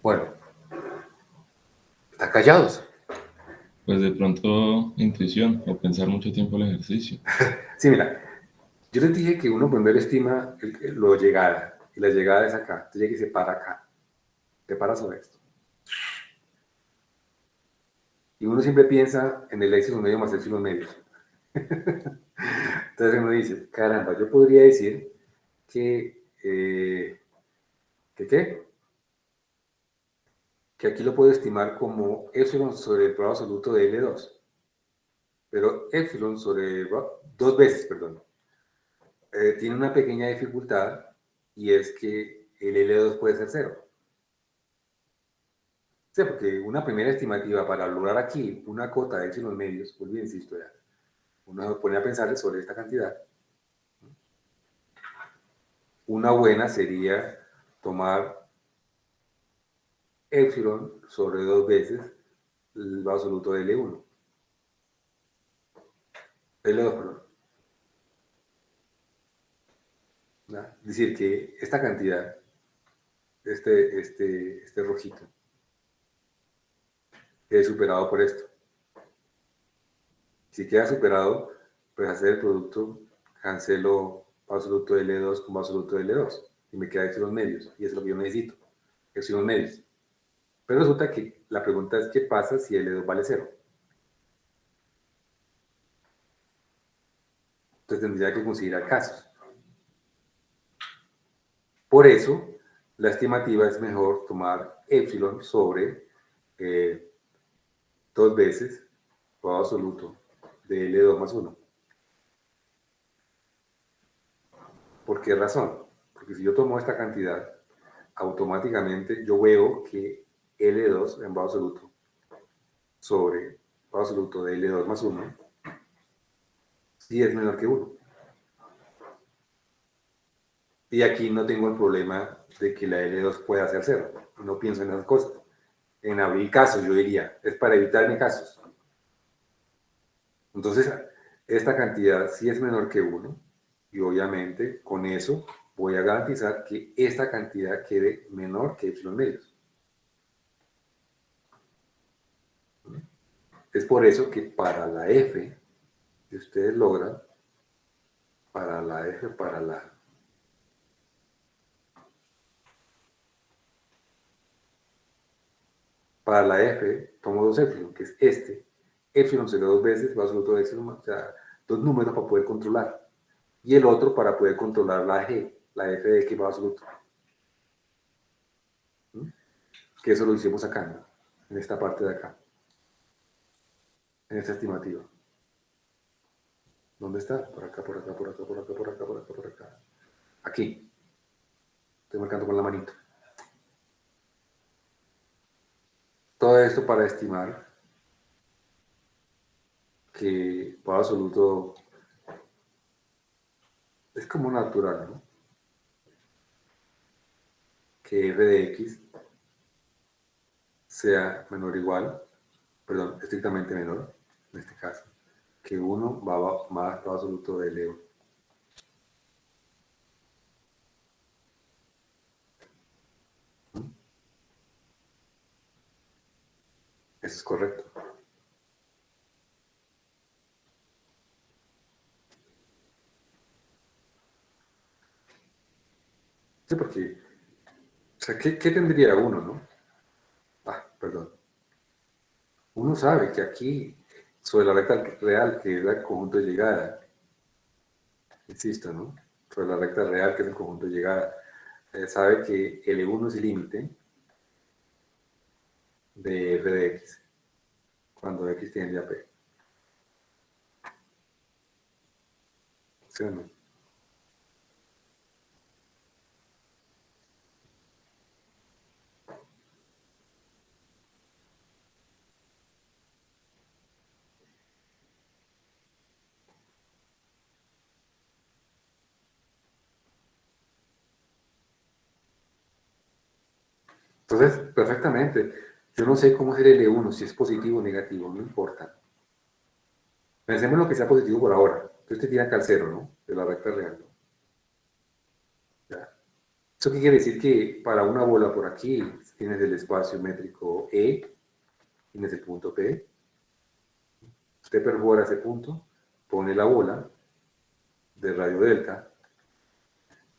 Bueno, están callados. Pues de pronto intuición o pensar mucho tiempo el ejercicio. Sí, mira, yo les dije que uno primero estima lo llegada, y la llegada es acá. Entonces llega y se para acá. Se para sobre esto. Y uno siempre piensa en el epsilon medio más epsilon medio. Entonces uno dice, caramba, yo podría decir ¿qué? Que aquí lo puedo estimar como epsilon sobre el grado absoluto de L2. Pero epsilon sobre 2 veces, perdón. Tiene una pequeña dificultad y es que el L2 puede ser 0. Sí, porque una primera estimativa para lograr aquí una cota de epsilon medios, vuelvo y insisto ya, uno pone a pensar sobre esta cantidad. Una buena sería tomar epsilon sobre 2 veces el absoluto de L1. L2, perdón. ¿No? Es decir, que esta cantidad, este rojito, quede superado por esto. Si queda superado, pues hacer el producto, cancelo absoluto de L2 como absoluto de L2 y me queda epsilon medios, y eso es lo que yo necesito, epsilon medios. Pero resulta que la pregunta es, ¿qué pasa si L2 vale 0? Entonces tendría que considerar casos. Por eso, la estimativa es mejor tomar epsilon sobre 2 veces grado absoluto de L2 más 1. ¿Por qué razón? Porque si yo tomo esta cantidad, automáticamente yo veo que L2 en grado absoluto sobre grado absoluto de L2 más 1 sí es menor que 1. Y aquí no tengo el problema de que la L2 pueda ser 0. No pienso en esas cosas. En abrir casos, yo diría, es para evitarme casos. Entonces, esta cantidad sí es menor que 1 y obviamente con eso voy a garantizar que esta cantidad quede menor que epsilon medios. Es por eso que para la F, si ustedes logran, para la F, para la F, tomo 2 epsilon, que es epsilon se da 2 veces, va absoluto de epsilon, o sea, 2 números para poder controlar, y el otro para poder controlar la G, la F de X va absoluto. ¿Mm? Que eso lo hicimos acá, ¿no? En esta parte de acá, en esta estimativa. ¿Dónde está? Por acá, por acá, por acá, por acá, por acá, por acá, por acá. Aquí. Estoy marcando con la manito. Todo esto para estimar que por absoluto Es como natural, ¿no? Que f de x sea menor o igual, perdón, estrictamente menor, en este caso, que 1 más grado absoluto de L1. Eso es correcto. Sí, porque, o sea, ¿qué tendría uno, no? Perdón. Uno sabe que aquí, sobre la recta real, que es el conjunto de llegada, insisto, ¿no? Sobre la recta real, que es el conjunto de llegada, sabe que L1 es el límite de f de x, cuando x tiende a p. ¿Sí o no? Entonces, perfectamente. Yo no sé cómo es el L1, si es positivo o negativo, no importa. Pensemos en lo que sea positivo por ahora. Entonces te tiran acá al cero, ¿no? De la recta real, ¿no? ¿Ya? ¿Eso qué quiere decir? Que para una bola por aquí tienes el espacio métrico E, tienes el punto P, usted perfora ese punto, pone la bola de radio delta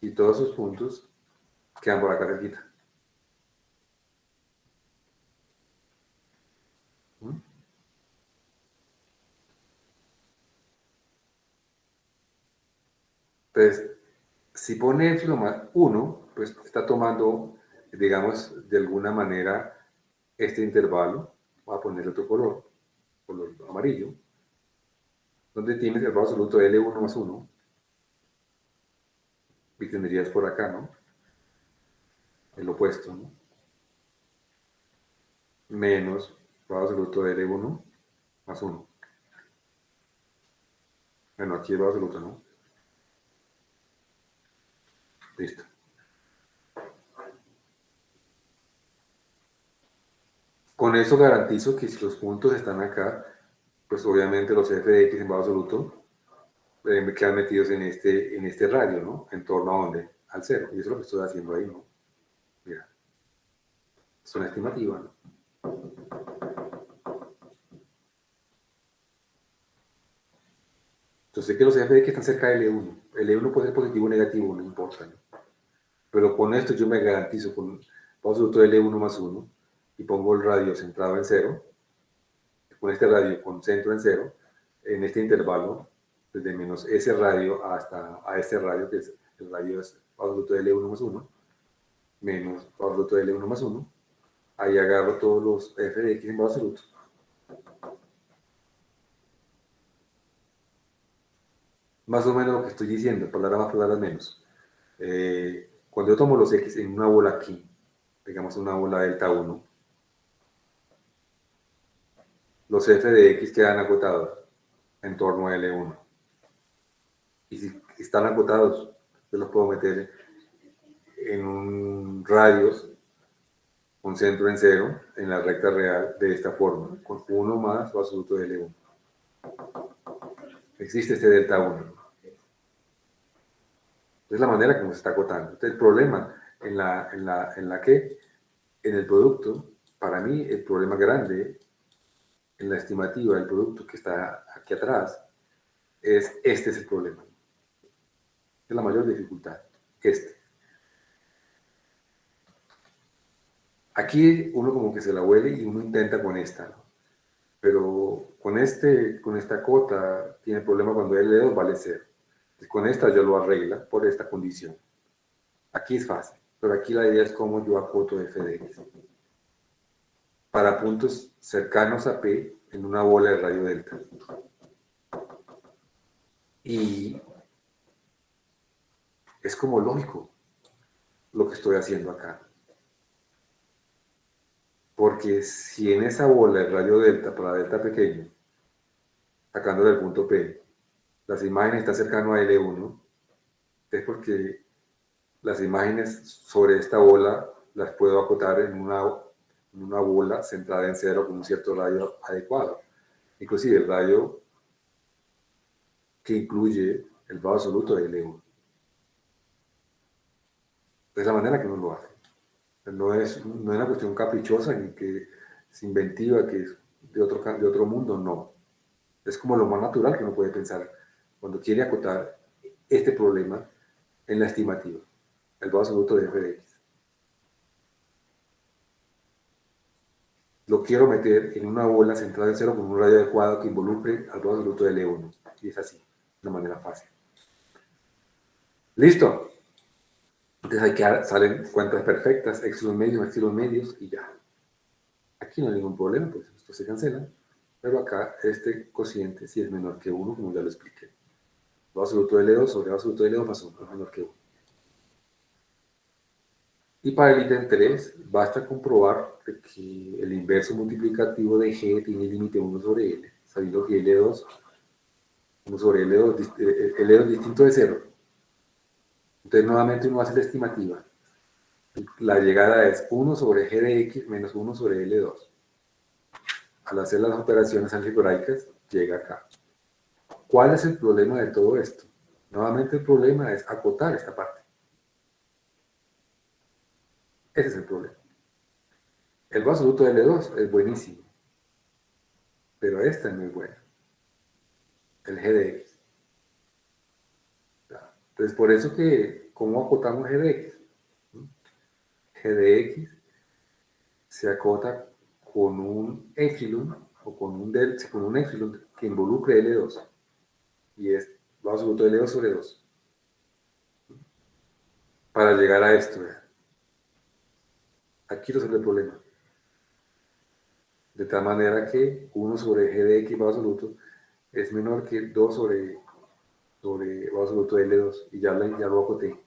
y todos sus puntos quedan por acá cerquita. ¿Mm? Entonces, si pone epsilon más 1, pues está tomando, digamos, de alguna manera este intervalo, voy a ponerle otro color amarillo, donde tienes el grado absoluto de L1 más 1, y tendrías por acá, ¿no? El opuesto, ¿no? Menos grado absoluto de L1 más 1. Bueno, aquí el grado absoluto, ¿no? Listo. Con eso garantizo que si los puntos están acá, pues obviamente los f de x en grado absoluto me quedan metidos en este radio, ¿no? En torno a dónde? Al cero. Y eso es lo que estoy haciendo ahí, ¿no? Mira, es una estimativa, ¿no? Yo sé que los f de x están cerca de L1. L1 puede ser positivo o negativo, no importa, ¿no? Pero con esto yo me garantizo con grado absoluto de L1 más 1 y pongo el radio centrado en cero, con este radio con centro en cero, en este intervalo, desde menos ese radio hasta a este radio, que es el radio es absoluto de L1 más 1, menos absoluto de L1 más 1, ahí agarro todos los f de x en grado absoluto. Más o menos lo que estoy diciendo, palabras más, palabras menos. Cuando yo tomo los x en una bola aquí, digamos una bola delta 1, los f de x quedan acotados en torno a L1. Y si están acotados, yo los puedo meter en un radius con centro en cero en la recta real de esta forma, con 1 más o absoluto de L1. Existe este delta 1. Es la manera como se está acotando. Entonces, el problema en el producto, para mí el problema grande en la estimativa del producto que está aquí atrás este es el problema. Es la mayor dificultad. Aquí uno como que se la huele y uno intenta con esta, ¿no? Pero con esta cota tiene problema cuando L2 vale 0. Y con esta yo lo arregla por esta condición. Aquí es fácil, pero aquí la idea es cómo yo acoto f de x. Para puntos cercanos a P en una bola de radio delta. Y es como lógico lo que estoy haciendo acá. Porque si en esa bola de radio delta para delta pequeño, sacándole el punto P, las imágenes están cercanas a L1, es porque las imágenes sobre esta bola las puedo acotar en una bola centrada en cero con un cierto radio adecuado. Inclusive el radio que incluye el grado absoluto de L1. Es la manera que uno lo hace. No es una cuestión caprichosa ni que es inventiva, que es de otro mundo, no. Es como lo más natural que uno puede pensar cuando quiere acotar este problema en la estimativa, el grado absoluto de f de x. Lo quiero meter en una bola centrada en cero con un radio adecuado que involucre al grado absoluto de L1. Y es así, de una manera fácil. ¿Listo? Entonces salen cuentas perfectas, epsilon medios, epsilon medios y ya. Aquí no hay ningún problema, pues esto se cancela. Pero acá este cociente sí es menor que 1, como ya lo expliqué. Grado absoluto de L2 sobre grado absoluto de L2 más 1 es menor que 1. Y para el ítem 3, basta comprobar que el inverso multiplicativo de G tiene límite 1 sobre L, sabiendo que L2, 1 sobre L2, L2 distinto de 0. Entonces, nuevamente uno hace la estimativa. La llegada es 1 sobre G de X menos 1 sobre L2. Al hacer las operaciones algebraicas, llega acá. ¿Cuál es el problema de todo esto? Nuevamente el problema es acotar esta parte. Ese es el problema. El grado absoluto de L2 es buenísimo, pero esta no es buena. El G de X. Entonces, por eso que, ¿cómo acotamos G de X? G de X se acota con un epsilon o con un delta, con un epsilon que involucre L2. Y es grado absoluto de L2 sobre 2. Para llegar a esto, aquí resuelve el problema. De tal manera que 1 sobre G de X grado absoluto es menor que 2 sobre grado absoluto de L2. Y ya lo acoté.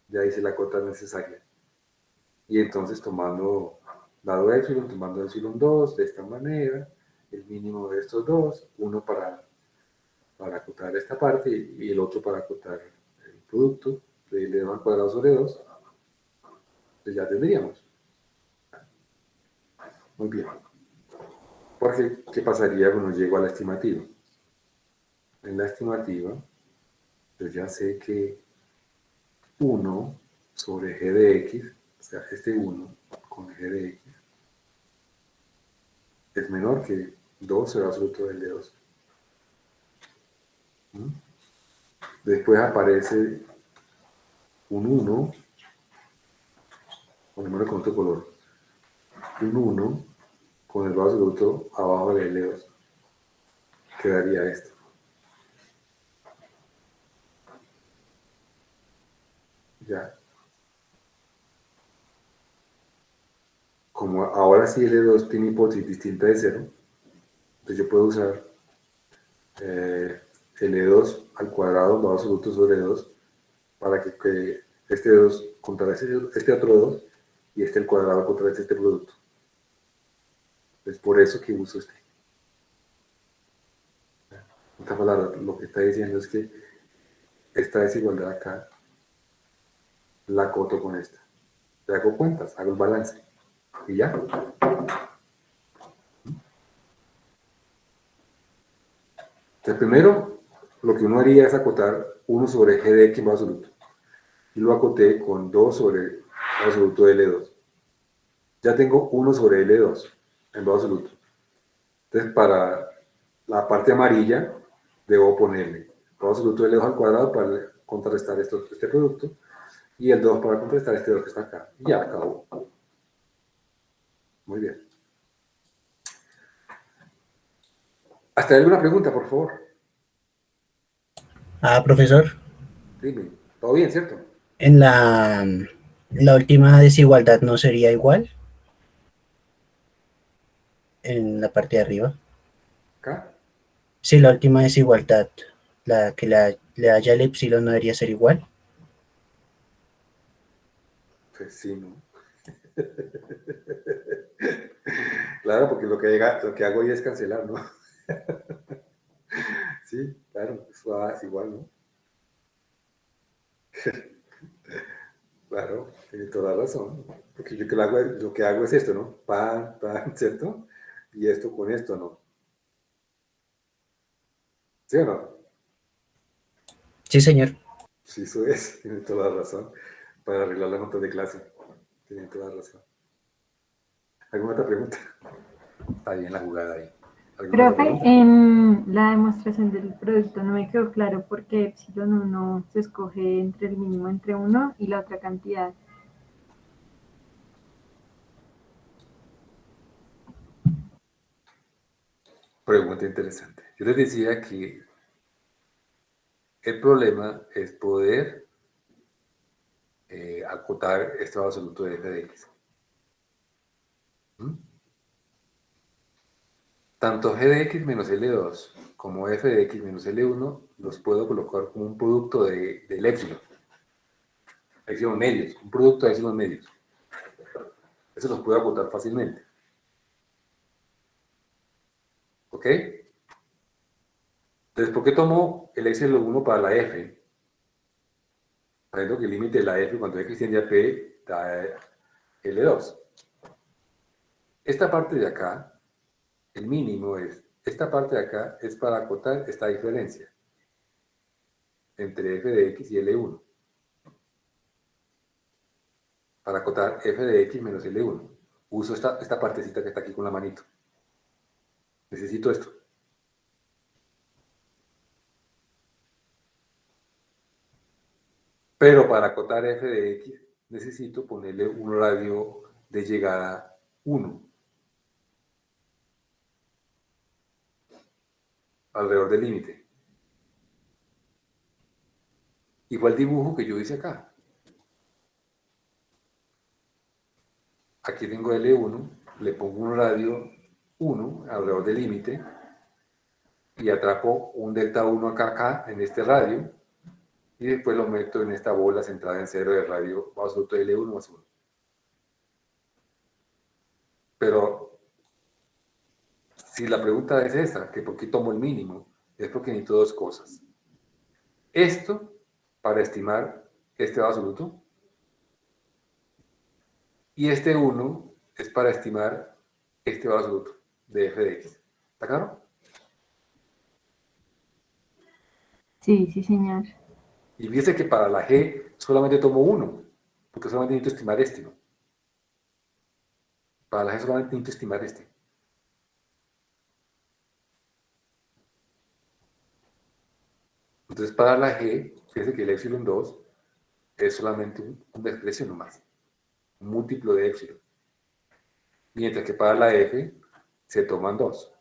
Ya hice la cota necesaria. Y entonces tomando dado epsilon, tomando epsilon 2 de esta manera, el mínimo de estos dos, uno para acotar esta parte y el otro para acotar el producto de L2 al cuadrado sobre 2, pues ya tendríamos. Muy bien. Porque, ¿qué pasaría cuando llego a la estimativa? En la estimativa, yo ya sé que 1 sobre G de X, o sea, este 1 con G de X, es menor que 2 sobre absoluto de L2. Después aparece un 1, ponémoslo con otro color, un 1 con el grado absoluto abajo de L2. Quedaría esto. Ya. Como ahora sí L2 tiene hipótesis distinta de 0, entonces yo puedo usar L2 al cuadrado, grado absoluto sobre 2, para que este 2 contra este otro 2 y este al cuadrado contra este producto. Es por eso que uso este. En otras palabras, lo que está diciendo es que esta desigualdad acá la acoto con esta. Le hago cuentas, hago el balance. Y ya. Entonces, primero, lo que uno haría es acotar 1 sobre G de X en grado absoluto. Y lo acoté con 2 sobre grado absoluto de L2. Ya tengo 1 sobre L2 en grado absoluto. Entonces, para la parte amarilla, debo ponerle grado absoluto de L2 al cuadrado para contrarrestar este producto. Y el 2 para contrarrestar este 2 que está acá. Y ya acabó. Muy bien. ¿Hasta ahí alguna pregunta, por favor? Profesor, Dime. ¿Todo bien, cierto? la última desigualdad no sería igual en la parte de arriba. ¿Acá? Sí, la última desigualdad, la que le haya el epsilon no debería ser igual. Pues sí, ¿no? Claro, porque lo que hago ahí es cancelar, ¿no? Sí, claro, eso da igual, ¿no? Claro, tiene toda la razón. Porque yo lo que hago es esto, ¿no? Pan, pan, ¿cierto? Y esto con esto, ¿no? ¿Sí o no? Sí, señor. Sí, eso es. Tiene toda la razón. Para arreglar la nota de clase. Tiene toda la razón. ¿Alguna otra pregunta? Está bien la jugada ahí. ¿Alguna otra Profe, pregunta? en la demostración del producto no me quedó claro por qué epsilon 1 se escoge entre el mínimo entre uno y la otra cantidad. Pregunta interesante. Yo les decía que el problema es poder acotar estado absoluto de f de x. ¿Mm? Tanto g de x menos L2 como f de x menos L1 los puedo colocar como un producto del epsilon medios, un producto de epsilon medios. Eso los puedo acotar fácilmente. ¿Ok? Entonces, ¿por qué tomo el epsilon 1 para la f? Sabiendo que el límite de la f cuando x tiende a p da L2. Esta parte de acá, el mínimo es, esta parte de acá es para acotar esta diferencia entre f de x y L1. Para acotar f de x menos L1. Uso esta partecita que está aquí con la manito. Necesito esto. Pero para acotar f de x necesito ponerle un radio de llegada 1 alrededor del límite. Igual dibujo que yo hice acá. Aquí tengo L1, le pongo un radio 1 alrededor del límite y atrapo un delta 1 acá en este radio y después lo meto en esta bola centrada en cero de radio absoluto de L1 más 1. Pero si la pregunta es esa, que por qué tomo el mínimo, es porque necesito dos cosas. Esto para estimar este valor absoluto y este 1 es para estimar este valor absoluto de f de x. ¿Está claro? Sí, sí, señor. Y fíjese que para la g solamente tomo 1, porque solamente necesito estimar este, ¿no? Para la g solamente necesito estimar este. Entonces para la g, fíjese que el epsilon 2 es solamente una expresión nomás, un múltiplo de epsilon. Mientras que para la f se toman dos.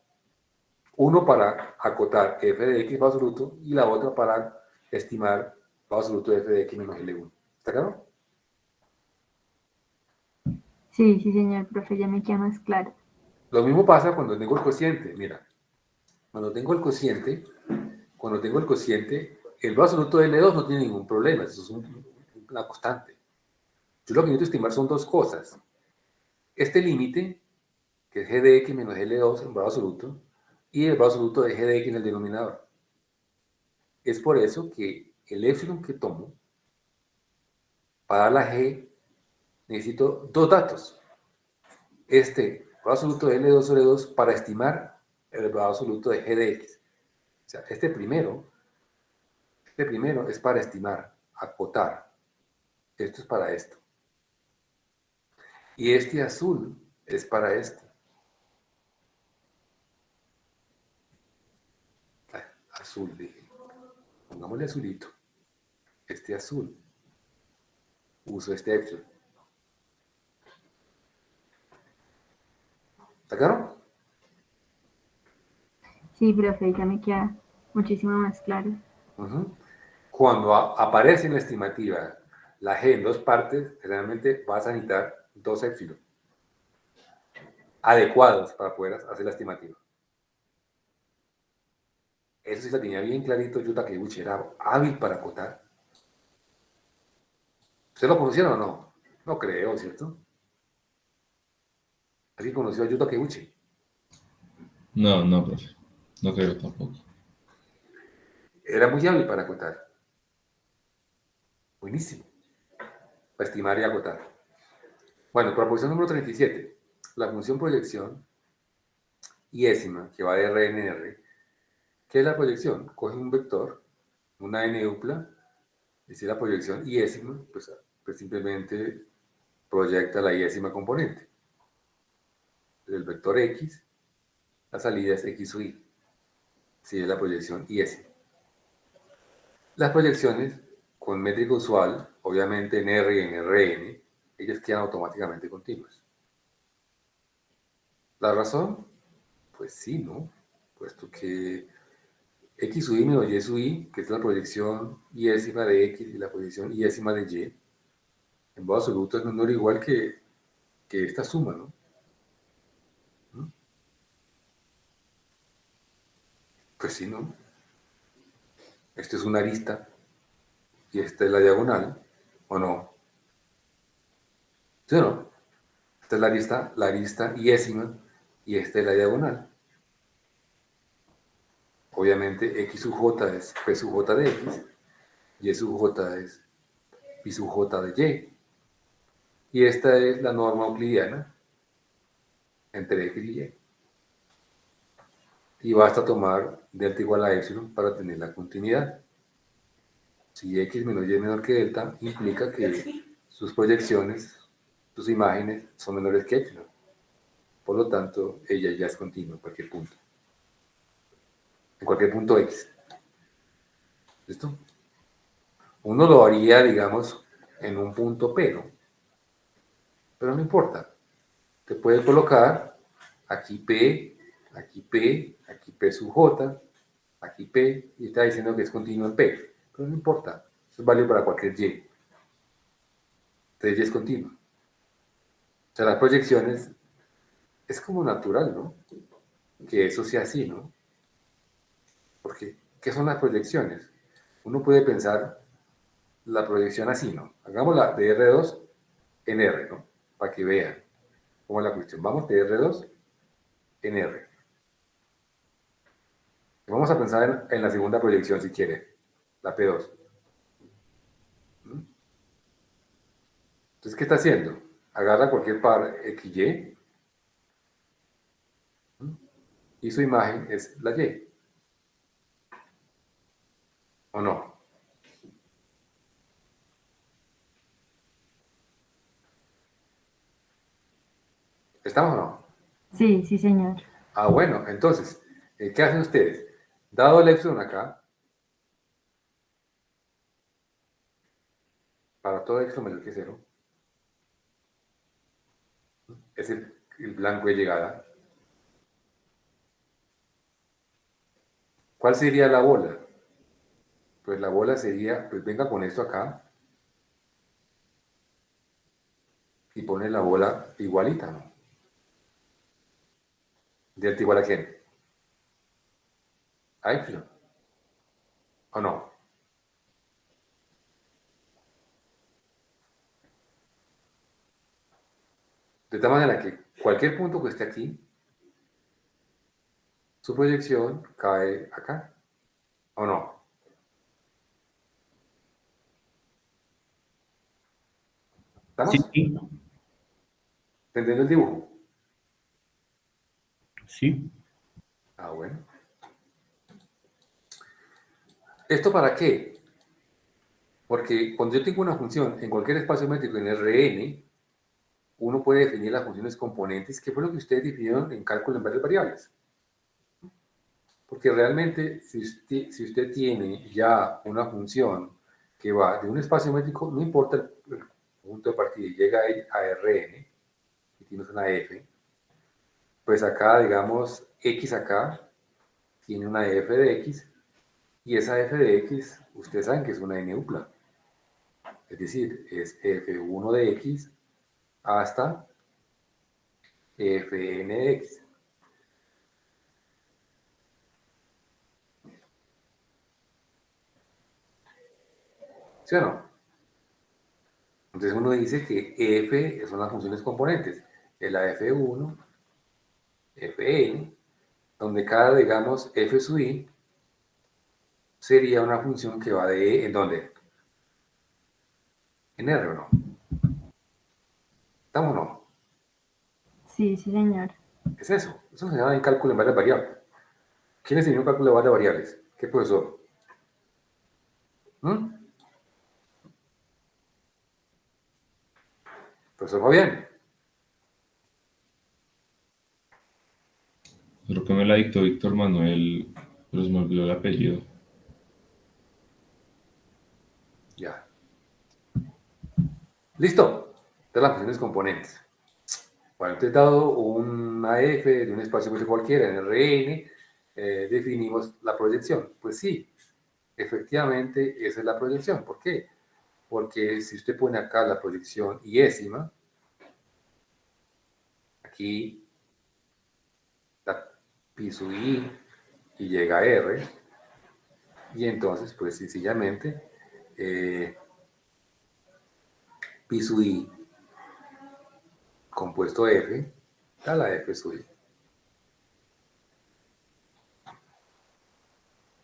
Uno para acotar f de x valor absoluto y la otra para estimar valor absoluto de f de x menos L1. ¿Está claro? Sí, sí, señor, profe, ya me queda más claro. Lo mismo pasa cuando tengo el cociente. Mira, cuando tengo el cociente, el valor absoluto de L2 no tiene ningún problema, eso es una constante. Yo lo que necesito estimar son dos cosas. Este límite, que es g de x menos L2 en valor absoluto, y el valor absoluto de g de x en el denominador. Es por eso que el epsilon que tomo para la g necesito dos datos. Este valor absoluto de L2 sobre 2 para estimar el valor absoluto de g de x. O sea, este primero es para estimar, acotar. Esto es para esto. Y este azul es para este. Azul, dije. Pongámosle azulito. Este azul. Uso este epsilon. ¿Está claro? Sí, profe, ya me queda muchísimo más claro. Cuando aparece en la estimativa la g en dos partes, generalmente vas a necesitar dos epsilon adecuados para poder hacer la estimativa. Eso sí la tenía bien clarito Yuta Takeuchi, era hábil para acotar. ¿Ustedes lo conocieron o no? No creo, ¿cierto? ¿Alguien conoció a Yuta Takeuchi? No, no, profe. No creo tampoco. Era muy hábil para acotar. Buenísimo. Para estimar y acotar. Bueno, proposición número 37. La función proyección iésima que va de R en R. ¿Qué es la proyección? Coge un vector, una n-upla, es decir, la proyección iésima, pues simplemente proyecta la iésima componente. El vector x, la salida es x sub y. Si es la proyección iésima. Las proyecciones con métrica usual, obviamente en R y en Rn, ellas quedan automáticamente continuas. ¿La razón? Pues sí, ¿no? Puesto que x sub y menos y sub y, que es la proyección iésima de x y la proyección iésima de y, en modo absoluto es menor o igual que esta suma, ¿no? Pues sí, ¿no? Esto es una arista y esta es la diagonal, ¿o no? ¿Sí o no? Esta es la arista iésima y esta es la diagonal. Obviamente x sub j es p sub j de x, y sub j es pi sub j de y. Y esta es la norma euclidiana entre x y y. Y basta tomar delta igual a epsilon para tener la continuidad. Si x menos y es menor que delta, implica que sus proyecciones, sus imágenes, son menores que epsilon. Por lo tanto, ella ya es continua en cualquier punto. En cualquier punto x. ¿Listo? Uno lo haría, digamos, en un punto P, ¿no? Pero no importa. Te puedes colocar aquí P, aquí P, aquí P sub J, aquí P, y está diciendo que es continuo en P. Pero no importa. Eso es válido para cualquier Y. Entonces Y es continuo. O sea, las proyecciones es como natural, ¿no? Que eso sea así, ¿no? Porque, ¿qué son las proyecciones? Uno puede pensar la proyección así, ¿no? Hagámosla de R2 en R, ¿no? Para que vean cómo es la cuestión. Vamos de R2 en R. Vamos a pensar en la segunda proyección, si quiere, la P2. Entonces, ¿qué está haciendo? Agarra cualquier par XY y su imagen es la Y. ¿O no? ¿Estamos o no? Sí, sí, señor. Ah, bueno, entonces, ¿qué hacen ustedes? Dado el epsilon acá, para todo epsilon menor que 0, es el blanco de llegada. ¿Cuál sería la bola? Pues la bola sería, pues venga con esto acá y pone la bola igualita, ¿no? ¿Delta igual a quién? A epsilon. ¿O no? De tal manera que cualquier punto que esté aquí, su proyección cae acá. ¿O no? Sí, ¿Estamos? ¿Entendiendo el dibujo? sí. Ah, bueno. ¿Esto para qué? Porque cuando yo tengo una función en cualquier espacio métrico en Rn, uno puede definir las funciones componentes, que fue lo que ustedes definieron en cálculo en varias variables. Porque realmente, si usted tiene ya una función que va de un espacio métrico, no importa el punto de partida, y llega a Rn, y tienes una f, pues acá, digamos, x acá tiene una f de x, y esa f de x, ustedes saben que es una n-upla. Es decir, es f1 de x hasta fn de x. ¿Sí o no? Entonces uno dice que f son las funciones componentes. Es la f1, fn, donde cada, digamos, f sub i sería una función que va de, ¿en dónde? en R o no. ¿Estamos o no? Sí, sí, señor. ¿Qué es eso? Eso se llama en cálculo en varias variables. ¿Quién enseñó cálculo de varias variables? ¿Qué profesor? ¿Mm? Profesor Fabián. Creo que me la dictó Víctor Manuel, pero se me olvidó el apellido. Ya. ¿Listo? Estas las funciones componentes. Bueno, te he dado una f de un espacio métrico cualquiera en Rn, definimos la proyección. Pues sí, efectivamente esa es la proyección. ¿Por qué? Porque si usted pone acá la proyección iésima, aquí la pi sub i y llega a r, y entonces pues sencillamente pi sub i compuesto f da la f sub i.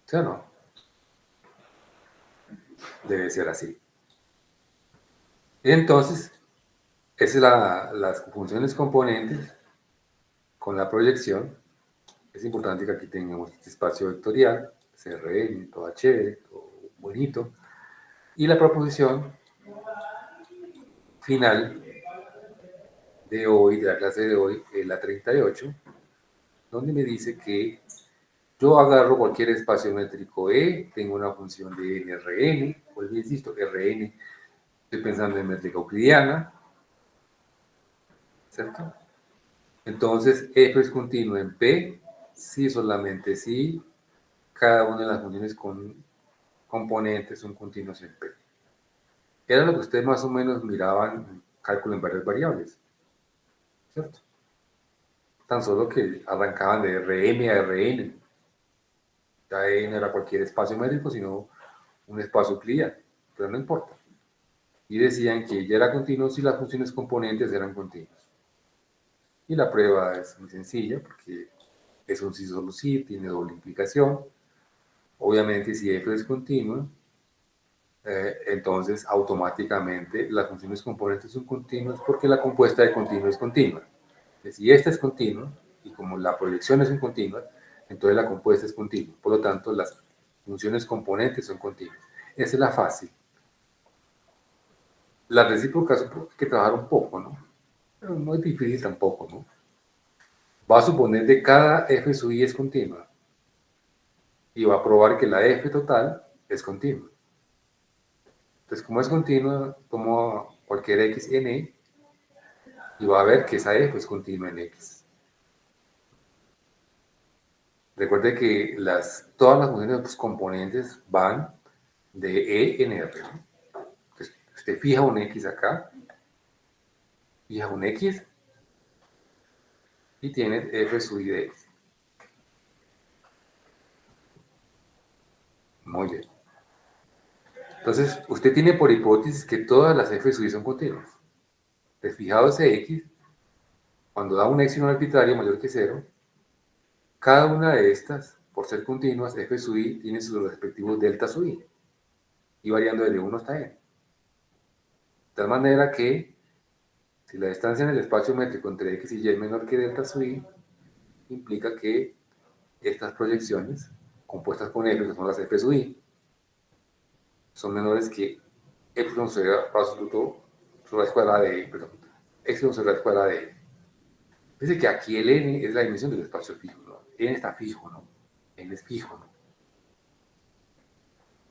¿Sí o no? Debe ser así. Entonces, esas son las funciones componentes con la proyección. Es importante que aquí tengamos este espacio vectorial, CRN, todo chévere, todo bonito. Y la proposición final de hoy, de la clase de hoy, es la 38, donde me dice que yo agarro cualquier espacio métrico E, tengo una función de nRn, vuelvo insisto, Rn, estoy pensando en métrica euclidiana, ¿cierto? Entonces, f es continuo en P, si solamente si cada una de las funciones con componentes son continuos en P. Era lo que ustedes más o menos miraban en cálculo en varias variables, ¿cierto? Tan solo que arrancaban de Rm a Rn. Ya E no era cualquier espacio métrico, sino un espacio euclidiano, pero no importa. Y decían que ya era continuo si las funciones componentes eran continuas. Y la prueba es muy sencilla, porque es un sí solo sí, tiene doble implicación. Obviamente, si f es continua, entonces automáticamente las funciones componentes son continuas porque la compuesta de continuo es continua. Si esta es continua, y como la proyección es un continua, entonces la compuesta es continua. Por lo tanto, las funciones componentes son continuas. Esa es la fácil. Las recíprocas hay que trabajar un poco, ¿no? Pero no es difícil tampoco, ¿no? Va a suponer que cada f sub i es continua. Y va a probar que la f total es continua. Entonces, como es continua, tomo cualquier x en e y va a ver que esa f es continua en x. Recuerde que todas las funciones componentes van de e en r. Entonces, usted fija un x acá, fija un x y tiene f sub i de x. Muy bien. Entonces, usted tiene por hipótesis que todas las f sub i son continuas. Entonces, fijado ese x, cuando da un epsilon arbitrario mayor que 0, cada una de estas, por ser continuas, f sub i tiene sus respectivos delta sub i, y variando desde 1 hasta n. De tal manera que, si la distancia en el espacio métrico entre x y y es menor que delta sub i, implica que estas proyecciones, compuestas con f, que son las f sub i, son menores que epsilon sobre el absoluto sobre la escuadra de, perdón, epsilon sobre la escuadra de n. Dice que aquí el n es la dimensión del espacio fijo, ¿no? N está fijo, ¿no? N es fijo, ¿no?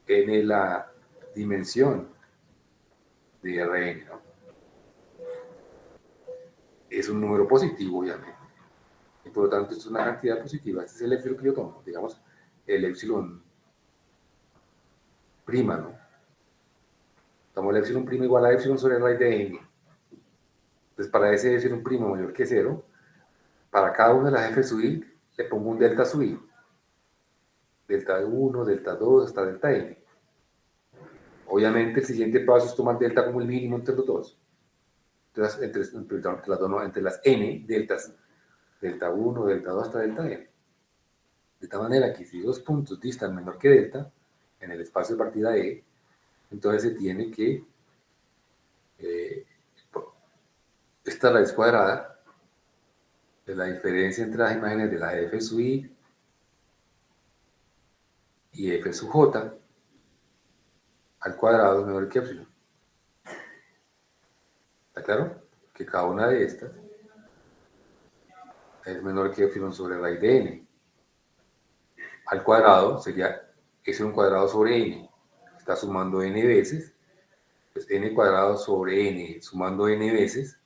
N es la dimensión de Rn, ¿no? Es un número positivo, obviamente. Y por lo tanto, esto es una cantidad positiva. Este es el epsilon que yo tomo, digamos, el epsilon prima, ¿no? Tomo el epsilon prima igual a epsilon sobre raíz de n. Entonces, para ese epsilon prima mayor que 0, para cada una de las f sub i, le pongo un delta sub i. Delta 1, delta 2, hasta delta n. Obviamente, el siguiente paso es tomar delta como el mínimo entre los dos. Entonces, entre las n deltas, delta 1, delta 2 hasta delta n. De tal manera que si dos puntos distan menor que delta, en el espacio de partida E, entonces se tiene que eh, esta raíz cuadrada de la diferencia entre las imágenes de la f sub i y f sub j al cuadrado es menor que epsilon. ¿Está claro? Que cada una de estas es menor que epsilon sobre raíz de n. Al cuadrado sería epsilon cuadrado sobre n. Está sumando n veces. Pues n cuadrado sobre n sumando n veces,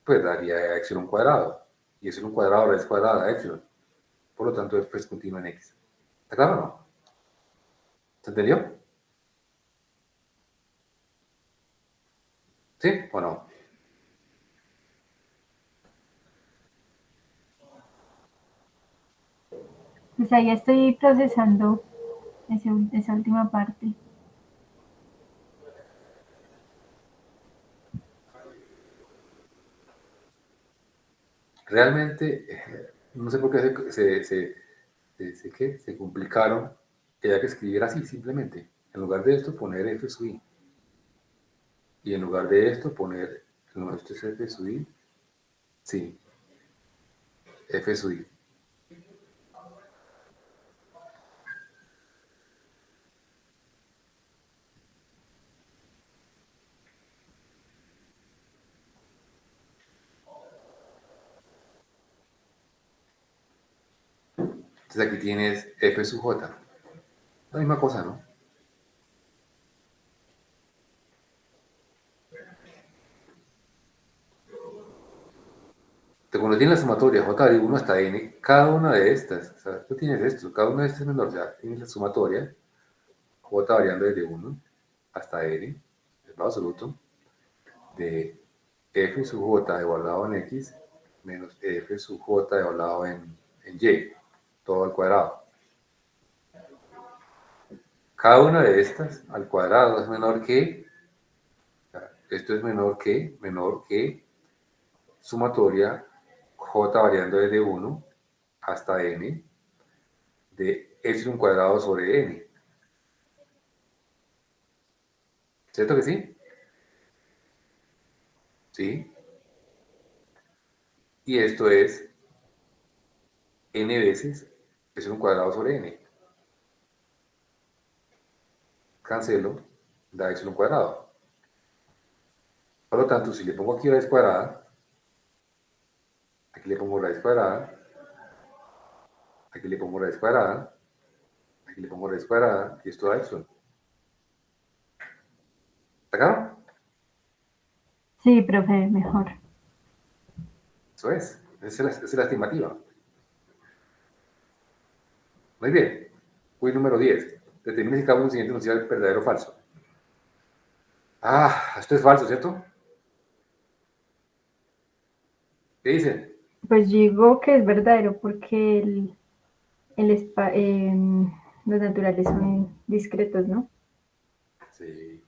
pues daría epsilon cuadrado. Y epsilon cuadrado raíz cuadrada de epsilon. Por lo tanto, f es continua en x. ¿Está claro o no? ¿Se entendió? ¿Sí o no? Pues ahí estoy procesando esa última parte. Realmente, no sé por qué se complicaron que haya que escribir así simplemente. En lugar de esto, poner f sub i. Y en lugar de esto, poner, no, esto es f sub i. Sí, f sub i. Entonces aquí tienes f sub j. La misma cosa, ¿no? Cuando tienes la sumatoria j de 1 hasta n, cada una de estas, o sea, tú tienes esto, cada una de estas es menor, ya tienes la sumatoria, j variando desde 1 hasta n, el grado absoluto, de f sub j igualado en x menos f sub j igualado en y, todo al cuadrado. Cada una de estas al cuadrado es menor que, esto es menor que sumatoria j variando desde 1 hasta n de epsilon cuadrado sobre n. ¿Cierto que sí? ¿Sí? Y esto es n veces epsilon cuadrado sobre n. Cancelo, da epsilon cuadrado. Por lo tanto, si le pongo aquí raíz cuadrada, aquí le pongo raíz cuadrada, aquí le pongo raíz cuadrada, aquí le pongo raíz cuadrada, y esto da epsilon. ¿Está claro? Sí, profe, mejor. Eso es. Esa es la estimativa. Muy bien. Quiz número 10. Determine si cada uno siguiente nos sea verdadero o falso. Ah, esto es falso, ¿cierto? ¿Qué dicen? Pues yo digo que es verdadero porque los naturales son discretos, ¿no? Sí.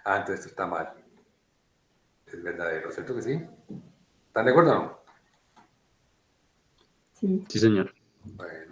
Ah, entonces esto está mal. Es verdadero, ¿cierto que sí? ¿Están de acuerdo o no? Sí. Sí, señor. Bueno.